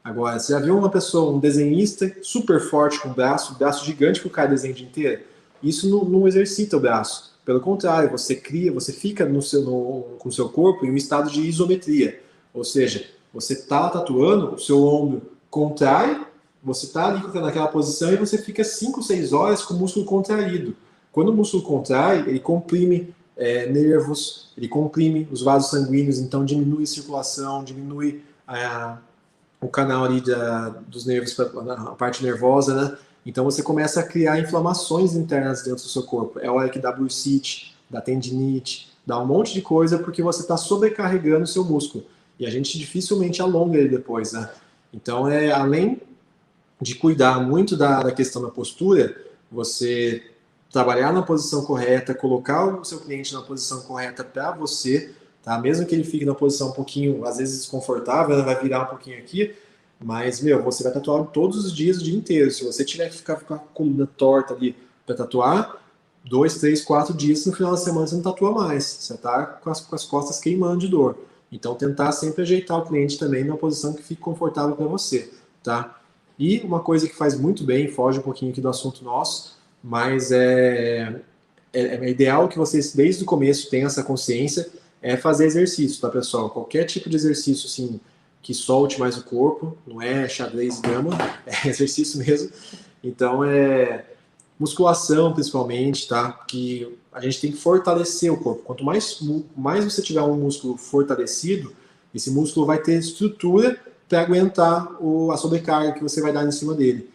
Agora, você já viu uma pessoa, um desenhista super forte com braço gigante que o cara desenha o dia inteiro? Isso não exercita o braço. Pelo contrário, você cria, você fica com o seu corpo em um estado de isometria. Ou seja, você está tatuando, o seu ombro contrai, você está ali naquela posição e você fica 5, 6 horas com o músculo contraído. Quando o músculo contrai, ele comprime nervos, ele comprime os vasos sanguíneos, então diminui a circulação, diminui o canal ali dos nervos, a parte nervosa, né? Então você começa a criar inflamações internas dentro do seu corpo. É hora que dá bursite, dá tendinite, dá um monte de coisa porque você está sobrecarregando o seu músculo. E a gente dificilmente alonga ele depois, né? Então, além de cuidar muito da questão da postura, você trabalhar na posição correta, colocar o seu cliente na posição correta para você, tá? Mesmo que ele fique na posição um pouquinho, às vezes, desconfortável, vai virar um pouquinho aqui, mas, você vai tatuar todos os dias, o dia inteiro. Se você tiver que ficar com a coluna torta ali para tatuar, 2, 3, 4 dias, no final da semana você não tatua mais. Você tá com as costas queimando de dor. Então, tentar sempre ajeitar o cliente também numa posição que fique confortável para você, tá? E uma coisa que faz muito bem, foge um pouquinho aqui do assunto nosso, mas é ideal que vocês, desde o começo, tenham essa consciência, é fazer exercício, tá, pessoal? Qualquer tipo de exercício, assim, que solte mais o corpo, não é xadrez e dama, é exercício mesmo. Então, musculação, principalmente, tá? Que a gente tem que fortalecer o corpo. Quanto mais você tiver um músculo fortalecido, esse músculo vai ter estrutura para aguentar a sobrecarga que você vai dar em cima dele.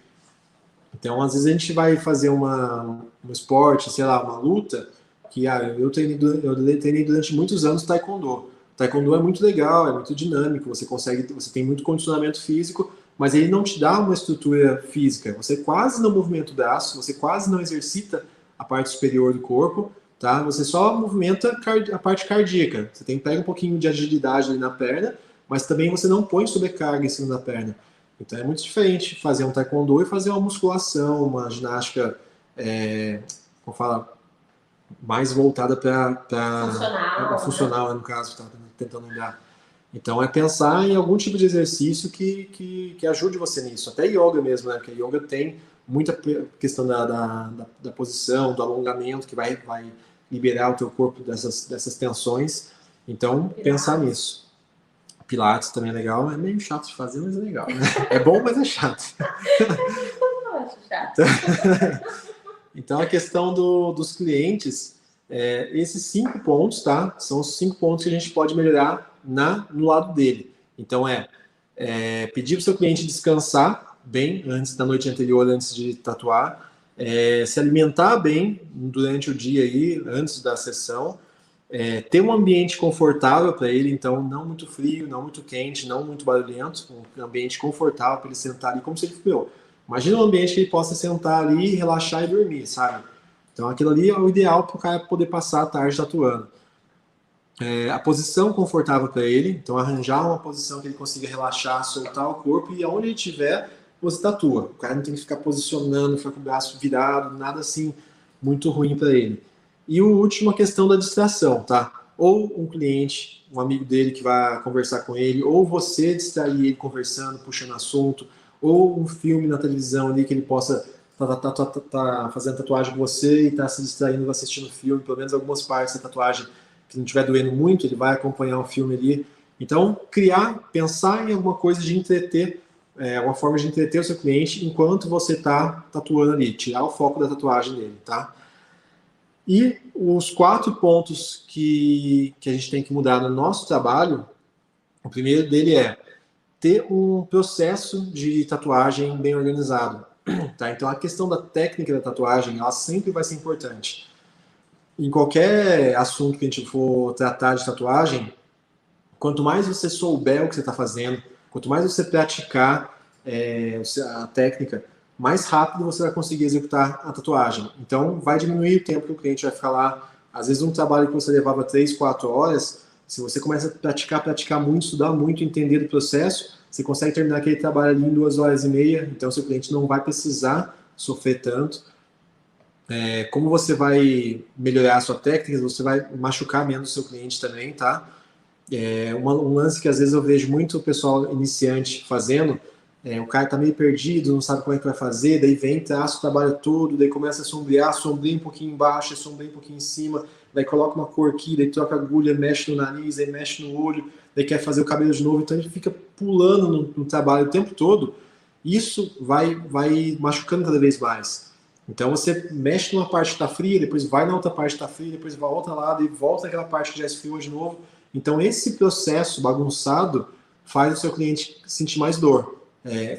Então, às vezes a gente vai fazer um esporte, sei lá, uma luta, que eu treinei durante muitos anos taekwondo. Taekwondo é muito legal, é muito dinâmico, você tem muito condicionamento físico, mas ele não te dá uma estrutura física. Você quase não movimenta o braço, você quase não exercita a parte superior do corpo, tá? Você só movimenta a parte cardíaca. Você pega um pouquinho de agilidade ali na perna, mas também você não põe sobrecarga em cima da perna. Então é muito diferente fazer um taekwondo e fazer uma musculação, uma ginástica, como fala, mais voltada para funcional, no caso, estava tentando lembrar. Então é pensar em algum tipo de exercício que ajude você nisso. Até yoga mesmo, né? Porque yoga tem muita questão da posição, do alongamento, que vai liberar o teu corpo dessas tensões. Então, pensar nisso. Pilates também é legal, é meio chato de fazer, mas é legal, né? É bom, mas é chato. Eu acho chato. Então, a questão dos clientes, esses 5 pontos, tá? São os 5 pontos que a gente pode melhorar no lado dele. Então, pedir para o seu cliente descansar bem antes da noite anterior, antes de tatuar, se alimentar bem durante o dia aí, antes da sessão, ter um ambiente confortável para ele, então não muito frio, não muito quente, não muito barulhento, um ambiente confortável para ele sentar ali, como se ele fosse. Imagina um ambiente que ele possa sentar ali, relaxar e dormir, sabe? Então aquilo ali é o ideal para o cara poder passar a tarde tatuando. A posição confortável para ele, então arranjar uma posição que ele consiga relaxar, soltar o corpo e aonde ele estiver, você tatua. O cara não tem que ficar posicionando, ficar com o braço virado, nada assim muito ruim para ele. E o último, a questão da distração, tá? Ou um cliente, um amigo dele que vai conversar com ele, ou você distrair ele conversando, puxando assunto, ou um filme na televisão ali que ele possa tá fazendo tatuagem com você e tá se distraindo assistindo o filme, pelo menos algumas partes da tatuagem que não estiver doendo muito, ele vai acompanhar o filme ali. Então, pensar em alguma coisa de entreter, uma forma de entreter o seu cliente enquanto você está tatuando ali, tirar o foco da tatuagem dele, tá? E os 4 pontos que a gente tem que mudar no nosso trabalho, o primeiro dele é ter um processo de tatuagem bem organizado. Tá? Então, a questão da técnica da tatuagem, ela sempre vai ser importante. Em qualquer assunto que a gente for tratar de tatuagem, quanto mais você souber o que você está fazendo, quanto mais você praticar a técnica, mais rápido você vai conseguir executar a tatuagem. Então, vai diminuir o tempo que o cliente vai ficar lá. Às vezes, um trabalho que você levava 3, 4 horas, se você começa a praticar muito, estudar muito, entender o processo, você consegue terminar aquele trabalho ali em 2 horas e meia, então seu cliente não vai precisar sofrer tanto. Como você vai melhorar a sua técnica, você vai machucar menos o seu cliente também, tá? Um lance que às vezes eu vejo muito o pessoal iniciante fazendo, o cara tá meio perdido, não sabe como é que vai fazer, daí vem, traça o trabalho todo, daí começa a sombrear um pouquinho embaixo, sombreia um pouquinho em cima, daí coloca uma cor aqui, daí troca a agulha, mexe no nariz, aí mexe no olho, daí quer fazer o cabelo de novo, então ele fica pulando no trabalho o tempo todo, isso vai machucando cada vez mais. Então você mexe numa parte que está fria, depois vai na outra parte que está fria, depois vai ao outro lado e volta naquela parte que já esfriou de novo. Então esse processo bagunçado faz o seu cliente sentir mais dor.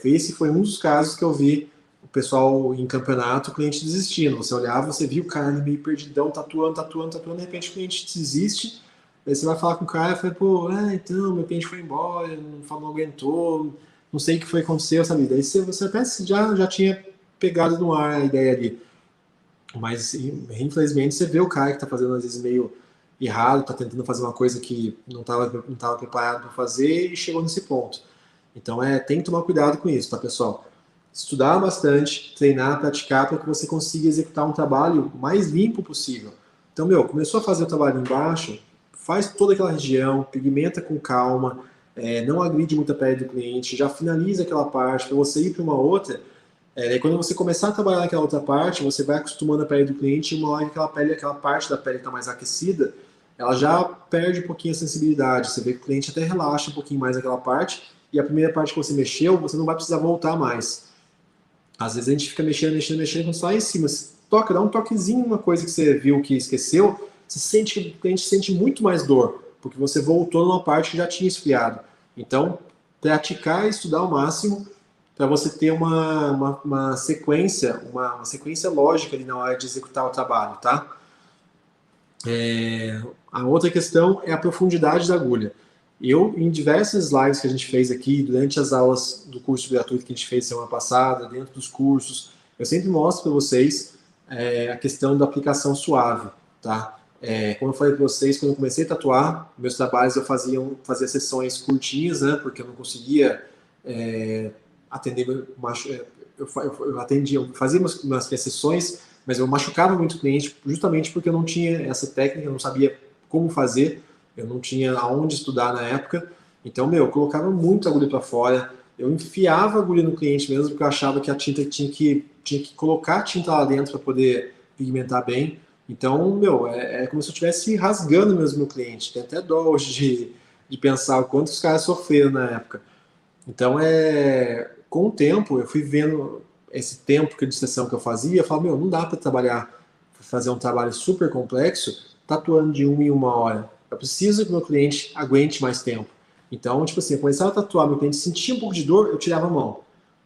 Esse foi um dos casos que eu vi o pessoal em campeonato, o cliente desistindo. Você olhava, você viu o cara ali meio perdidão, tatuando, de repente o cliente desiste, aí você vai falar com o cara e fala, pô, então, meu cliente foi embora, não aguentou, não sei o que foi que aconteceu, sabe? Daí você até já tinha pegado no ar a ideia ali. Mas, infelizmente, você vê o cara que está fazendo, às vezes, meio errado, está tentando fazer uma coisa que não estava preparado para fazer e chegou nesse ponto. Então, tem que tomar cuidado com isso, tá, pessoal? Estudar bastante, treinar, praticar, para que você consiga executar um trabalho mais limpo possível. Então, começou a fazer o trabalho embaixo, faz toda aquela região, pigmenta com calma, não agride muito a pele do cliente, já finaliza aquela parte para você ir para uma outra. E quando você começar a trabalhar naquela outra parte, você vai acostumando a pele do cliente e uma hora que aquela parte da pele que está mais aquecida, ela já perde um pouquinho a sensibilidade. Você vê que o cliente até relaxa um pouquinho mais naquela parte e a primeira parte que você mexeu, você não vai precisar voltar mais. Às vezes a gente fica mexendo, quando você lá em cima, você dá um toquezinho numa coisa que você viu que esqueceu, você sente que o cliente sente muito mais dor, porque você voltou numa parte que já tinha esfriado. Então, praticar e estudar ao máximo para você ter uma sequência lógica ali na hora de executar o trabalho, tá? A outra questão é a profundidade da agulha. Em diversas lives que a gente fez aqui, durante as aulas do curso gratuito que a gente fez semana passada, dentro dos cursos, eu sempre mostro para vocês a questão da aplicação suave, tá? Como eu falei para vocês, quando eu comecei a tatuar, meus trabalhos eu fazia sessões curtinhas, né? Porque eu não conseguia atender, eu fazia umas sessões, mas eu machucava muito o cliente justamente porque eu não tinha essa técnica, eu não sabia como fazer, eu não tinha aonde estudar na época. Então, eu colocava muito agulha para fora, eu enfiava a agulha no cliente mesmo, porque eu achava que a tinta tinha que colocar a tinta lá dentro para poder pigmentar bem. Então, é como se eu estivesse rasgando mesmo meu cliente. Tem até dó hoje de pensar o quanto os caras sofreram na época. Então, com o tempo, eu fui vendo esse tempo de sessão que eu fazia, eu falava, não dá para fazer um trabalho super complexo, tatuando de 1 em 1 hora. Eu preciso que o meu cliente aguente mais tempo. Então, tipo assim, eu começava a tatuar, meu cliente sentia um pouco de dor, eu tirava a mão.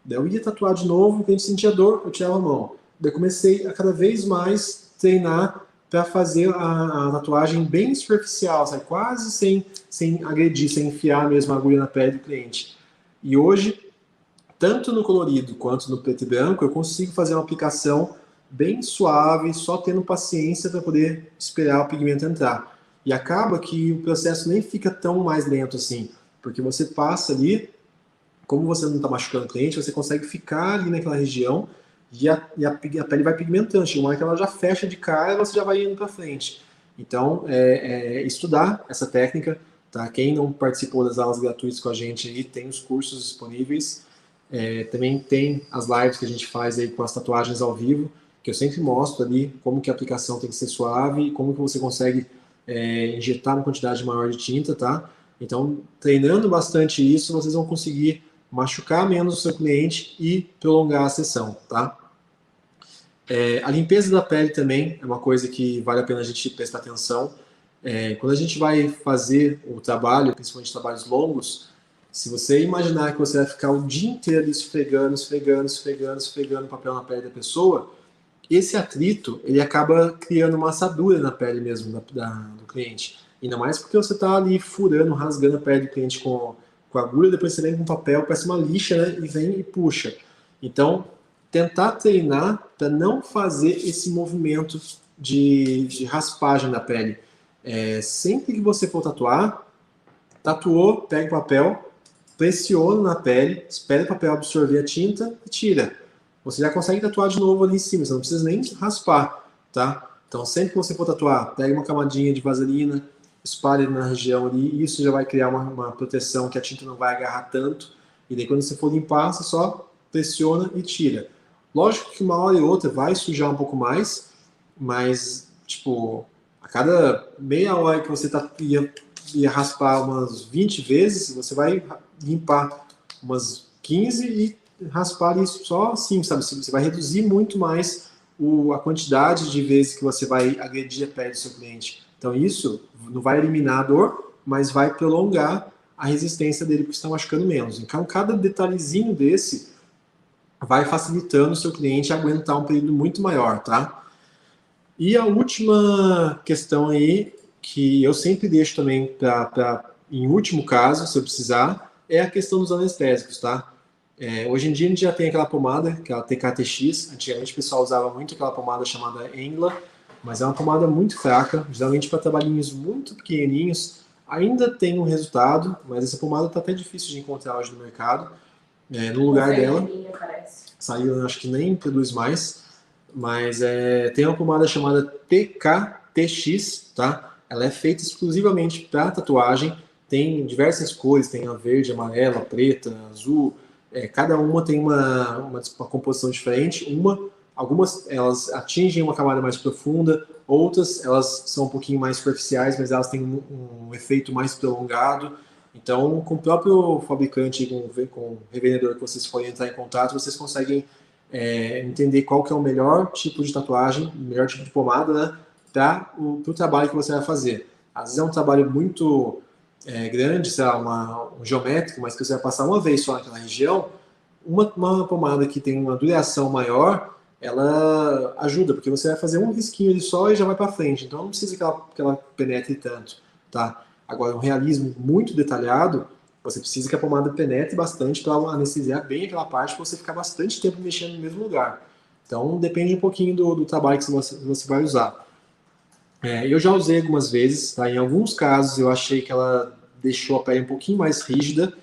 Daí eu ia tatuar de novo, o cliente sentia dor, eu tirava a mão. Daí eu comecei a cada vez mais treinar para fazer a tatuagem bem superficial, sabe? Quase sem agredir, sem enfiar mesmo a agulha na pele do cliente. E hoje, tanto no colorido quanto no preto e branco, eu consigo fazer uma aplicação bem suave, só tendo paciência para poder esperar o pigmento entrar. E acaba que o processo nem fica tão mais lento assim, porque você passa ali, como você não está machucando o cliente, você consegue ficar ali naquela região e a pele vai pigmentando. Chega uma hora que ela já fecha de cara e você já vai indo para frente. Então, estudar essa técnica, tá? Quem não participou das aulas gratuitas com a gente aí, tem os cursos disponíveis. Também tem as lives que a gente faz aí com as tatuagens ao vivo, que eu sempre mostro ali como que a aplicação tem que ser suave e como que você consegue injetar uma quantidade maior de tinta, tá? Então, treinando bastante isso, vocês vão conseguir machucar menos o seu cliente e prolongar a sessão, tá? A limpeza da pele também é uma coisa que vale a pena a gente prestar atenção. Quando a gente vai fazer o trabalho, principalmente trabalhos longos, se você imaginar que você vai ficar o dia inteiro esfregando o papel na pele da pessoa, esse atrito, ele acaba criando uma assadura na pele mesmo do cliente. Ainda mais porque você está ali furando, rasgando a pele do cliente com a agulha, depois você vem com papel, parece uma lixa, né? E vem e puxa. Então, tentar treinar para não fazer esse movimento de raspagem da pele. Sempre que você for tatuar, tatuou, pega o papel, pressiona na pele, espera o papel absorver a tinta e tira. Você já consegue tatuar de novo ali em cima, você não precisa nem raspar, tá? Então, sempre que você for tatuar, pega uma camadinha de vaselina, espalhe na região ali, e isso já vai criar uma proteção que a tinta não vai agarrar tanto, e daí quando você for limpar, você só pressiona e tira. Lógico que uma hora e outra vai sujar um pouco mais, mas, tipo, a cada meia hora que você ia raspar umas 20 vezes, você vai limpar umas 15 e raspar isso só assim, sabe? Você vai reduzir muito mais a quantidade de vezes que você vai agredir a pele do seu cliente. Então isso não vai eliminar a dor, mas vai prolongar a resistência dele porque está machucando menos. Então cada detalhezinho desse vai facilitando o seu cliente a aguentar um período muito maior, tá? E a última questão aí, que eu sempre deixo também em último caso, se eu precisar, é a questão dos anestésicos, tá? Hoje em dia a gente já tem aquela pomada, que é a TKTX. Antigamente o pessoal usava muito aquela pomada chamada Engla, mas é uma pomada muito fraca, geralmente para trabalhinhos muito pequenininhos. Ainda tem um resultado, mas essa pomada está até difícil de encontrar hoje no mercado. No lugar dela, saiu, acho que nem produz mais, mas tem uma pomada chamada TKTX, tá? Ela é feita exclusivamente para tatuagem, tem diversas cores, tem a verde, amarela, preta, azul, cada uma tem uma composição diferente. Algumas elas atingem uma camada mais profunda, outras elas são um pouquinho mais superficiais, mas elas têm um efeito mais prolongado. Então, com o próprio fabricante, com o revendedor que vocês forem entrar em contato, vocês conseguem entender qual que é o melhor tipo de tatuagem, o melhor tipo de pomada, né, para o trabalho que você vai fazer. Às vezes é um trabalho muito grande, sei lá, um geométrico, mas que você vai passar uma vez só naquela região. Uma pomada que tem uma duração maior, ela ajuda, porque você vai fazer um risquinho ali só e já vai para frente, então não precisa que ela penetre tanto, tá? Agora, um realismo muito detalhado, você precisa que a pomada penetre bastante para anestesiar bem aquela parte, para você ficar bastante tempo mexendo no mesmo lugar. Então, depende um pouquinho do trabalho que você vai usar. Eu já usei algumas vezes, tá? Em alguns casos eu achei que ela deixou a pele um pouquinho mais rígida,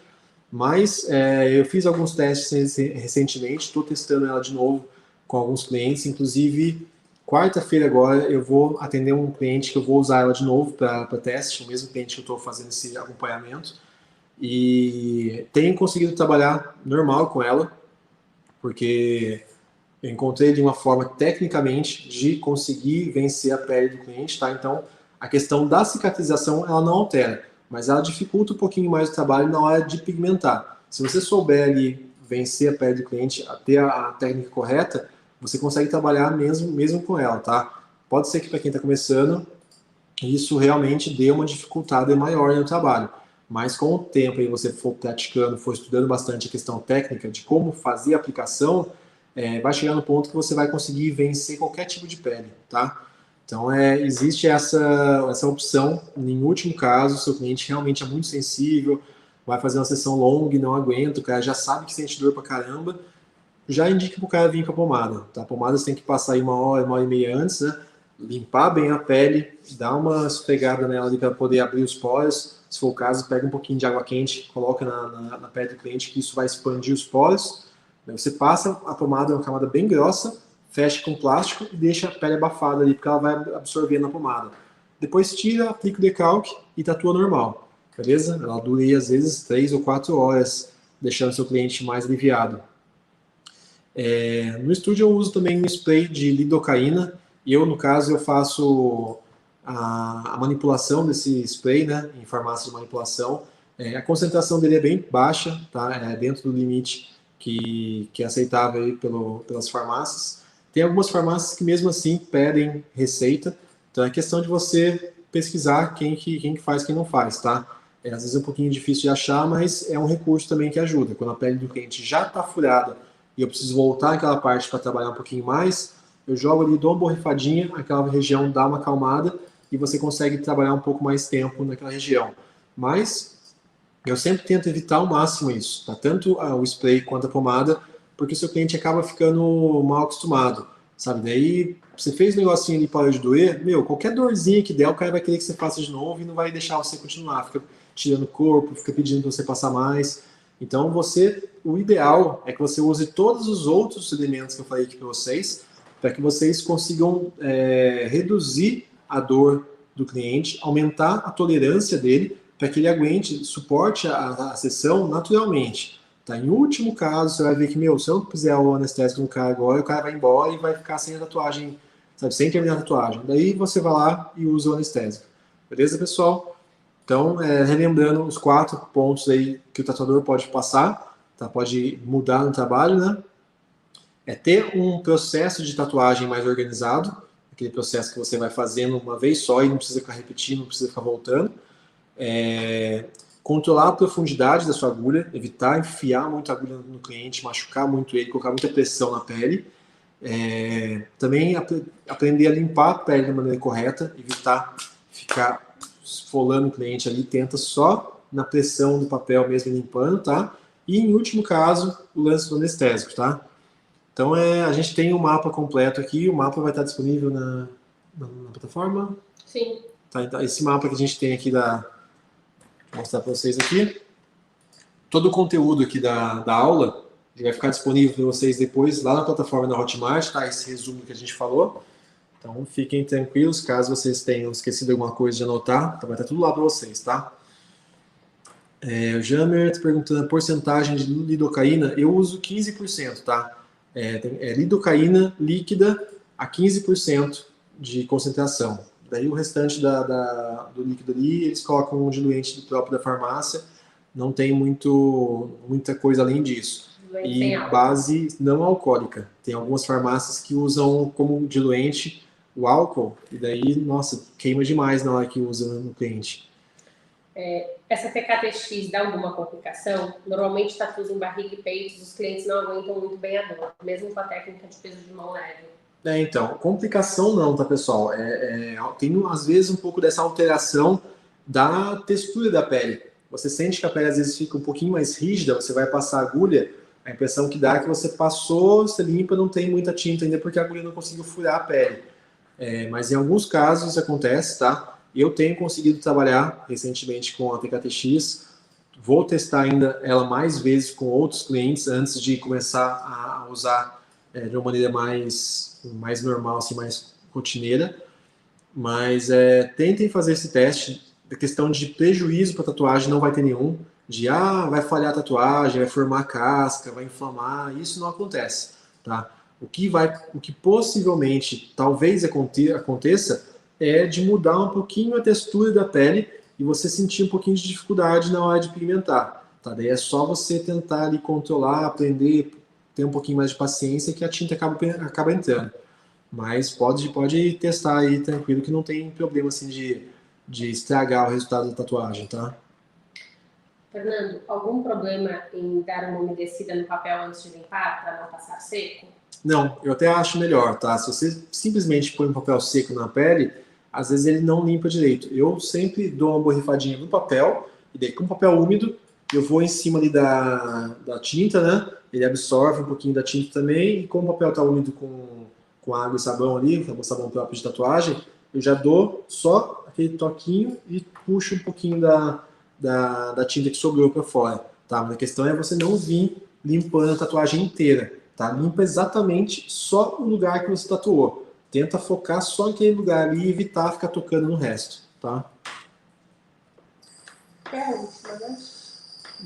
mas eu fiz alguns testes recentemente, estou testando ela de novo com alguns clientes, inclusive quarta-feira agora eu vou atender um cliente que eu vou usar ela de novo para teste, o mesmo cliente que eu estou fazendo esse acompanhamento, e tenho conseguido trabalhar normal com ela, porque eu encontrei de uma forma tecnicamente de conseguir vencer a pele do cliente, tá? Então a questão da cicatrização ela não altera, mas ela dificulta um pouquinho mais o trabalho na hora de pigmentar. Se você souber ali vencer a pele do cliente, ter a técnica correta, você consegue trabalhar mesmo com ela, tá? Pode ser que para quem está começando, isso realmente dê uma dificuldade maior no trabalho. Mas com o tempo aí você for praticando, for estudando bastante a questão técnica de como fazer a aplicação, vai chegar no ponto que você vai conseguir vencer qualquer tipo de pele, tá? Então, existe essa opção. Em último caso, seu cliente realmente é muito sensível, vai fazer uma sessão longa e não aguenta, o cara já sabe que sente dor pra caramba, já indica para o cara vir com a pomada. Tá? A pomada você tem que passar aí uma hora e meia antes, né? Limpar bem a pele, dar uma esfregada nela ali para poder abrir os poros. Se for o caso, pega um pouquinho de água quente, coloca na pele do cliente, que isso vai expandir os poros. Daí você passa a pomada, uma camada bem grossa, fecha com plástico e deixa a pele abafada ali, porque ela vai absorver na pomada. Depois tira, aplica o decalque e tatua normal, beleza? Ela dura aí, às vezes 3 ou 4 horas, deixando seu cliente mais aliviado. No estúdio eu uso também um spray de lidocaína, e no caso, eu faço a manipulação desse spray, né, em farmácia de manipulação. A concentração dele é bem baixa, tá? Dentro do limite que é aceitável aí pelas farmácias. Tem algumas farmácias que mesmo assim pedem receita, então é questão de você pesquisar quem que faz, quem não faz, tá? Às vezes é um pouquinho difícil de achar, mas é um recurso também que ajuda. Quando a pele do cliente já está furada e eu preciso voltar aquela parte para trabalhar um pouquinho mais, eu jogo ali, dou uma borrifadinha, aquela região dá uma acalmada e você consegue trabalhar um pouco mais tempo naquela região. Mas eu sempre tento evitar ao máximo isso, tá? Tanto o spray quanto a pomada, porque o seu cliente acaba ficando mal acostumado, sabe? Daí você fez um negocinho ali e parou de doer, meu, qualquer dorzinha que der, o cara vai querer que você faça de novo e não vai deixar você continuar, fica tirando o corpo, fica pedindo para você passar mais. Então o ideal é que você use todos os outros elementos que eu falei aqui para vocês, para que vocês consigam reduzir a dor do cliente, aumentar a tolerância dele, para que ele aguente, suporte a sessão naturalmente. Tá? Em último caso, você vai ver que, se eu não fizer o anestésico no cara agora, o cara vai embora e vai ficar sem a tatuagem, sabe, sem terminar a tatuagem. Daí você vai lá e usa o anestésico. Beleza, pessoal? Então, relembrando os 4 pontos aí que o tatuador pode passar, tá? Pode mudar no trabalho, né? É ter um processo de tatuagem mais organizado, aquele processo que você vai fazendo uma vez só e não precisa ficar repetindo, não precisa ficar voltando. Controlar a profundidade da sua agulha, evitar enfiar muito a agulha no cliente, machucar muito ele, colocar muita pressão na pele. Também aprender a limpar a pele da maneira correta, evitar ficar esfolando o cliente ali, tenta só na pressão do papel mesmo limpando, tá? E em último caso, o lance do anestésico, tá? Então a gente tem um mapa completo aqui, o mapa vai estar disponível na plataforma? Sim. Tá, então, esse mapa que a gente tem aqui, vou mostrar para vocês aqui. Todo o conteúdo aqui da aula vai ficar disponível para vocês depois lá na plataforma da Hotmart, tá? Esse resumo que a gente falou. Então fiquem tranquilos, caso vocês tenham esquecido alguma coisa de anotar, então vai estar tudo lá para vocês, tá? O Jamer está perguntando a porcentagem de lidocaína. Eu uso 15%, tá? Lidocaína líquida a 15% de concentração. Daí o restante do líquido ali, eles colocam um diluente próprio da farmácia, não tem muita coisa além disso. E base não alcoólica. Tem algumas farmácias que usam como diluente o álcool, e daí, nossa, queima demais na hora que usa no cliente. Essa TKTX dá alguma complicação? Normalmente, tatus em barriga e peitos, os clientes não aguentam muito bem a dor, mesmo com a técnica de peso de mão leve. Então, complicação não, tá, pessoal? Tem, às vezes, um pouco dessa alteração da textura da pele. Você sente que a pele, às vezes, fica um pouquinho mais rígida, você vai passar a agulha, a impressão que dá é que você passou, você limpa, não tem muita tinta ainda, porque a agulha não conseguiu furar a pele. Mas em alguns casos isso acontece, tá? Eu tenho conseguido trabalhar recentemente com a TKTX, vou testar ainda ela mais vezes com outros clientes antes de começar a usar de uma maneira mais normal, assim, mais rotineira. Mas tentem fazer esse teste. A questão de prejuízo para a tatuagem não vai ter nenhum. Vai falhar a tatuagem, vai formar casca, vai inflamar. Isso não acontece, tá? O que possivelmente, talvez aconteça, é de mudar um pouquinho a textura da pele e você sentir um pouquinho de dificuldade na hora de pigmentar. Tá? Daí é só você tentar ali controlar, aprender, ter um pouquinho mais de paciência que a tinta acaba entrando. Mas pode testar aí tranquilo que não tem problema assim de estragar o resultado da tatuagem, tá? Fernando, algum problema em dar uma umedecida no papel antes de limpar para não passar seco? Não, eu até acho melhor, tá? Se você simplesmente põe um papel seco na pele, às vezes ele não limpa direito. Eu sempre dou uma borrifadinha no papel, e daí com o papel úmido, eu vou em cima ali da tinta, né? Ele absorve um pouquinho da tinta também, e como o papel tá úmido com água e sabão ali, que é o sabão próprio de tatuagem, eu já dou só aquele toquinho e puxo um pouquinho da tinta que sobrou para fora, tá? Mas a questão é você não vir limpando a tatuagem inteira, tá? Limpa exatamente só o lugar que você tatuou. Tenta focar só naquele lugar ali e evitar ficar tocando no resto, tá?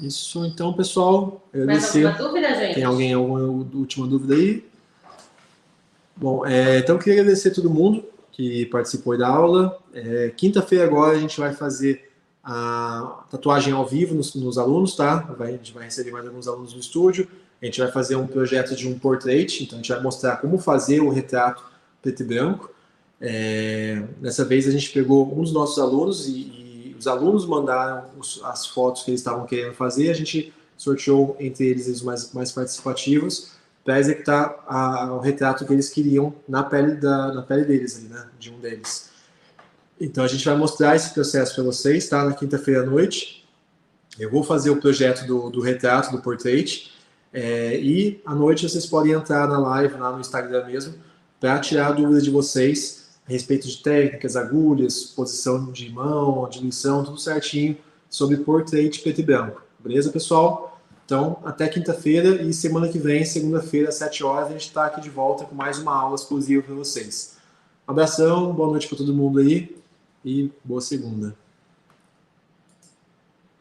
Isso, então, pessoal. Mais alguma dúvida, gente? Tem alguém alguma última dúvida aí? Bom, então eu queria agradecer a todo mundo que participou da aula. Quinta-feira agora a gente vai fazer a tatuagem ao vivo nos alunos, tá? A gente vai receber mais alguns alunos no estúdio. A gente vai fazer um projeto de um portrait, então a gente vai mostrar como fazer o retrato preto e branco. Dessa vez a gente pegou uns dos nossos alunos e os alunos mandaram as fotos que eles estavam querendo fazer. A gente sorteou entre eles os mais participativos para executar o retrato que eles queriam na pele deles, ali, né? De um deles. Então a gente vai mostrar esse processo para vocês, tá? Na quinta-feira à noite. Eu vou fazer o projeto do retrato, do portrait. E à noite vocês podem entrar na live lá no Instagram mesmo para tirar dúvidas de vocês a respeito de técnicas, agulhas, posição de mão, diluição, tudo certinho sobre portrait preto e branco. Beleza, pessoal? Então, até quinta-feira e semana que vem, segunda-feira, às 7 horas, a gente está aqui de volta com mais uma aula exclusiva para vocês. Um abração, boa noite para todo mundo aí e boa segunda.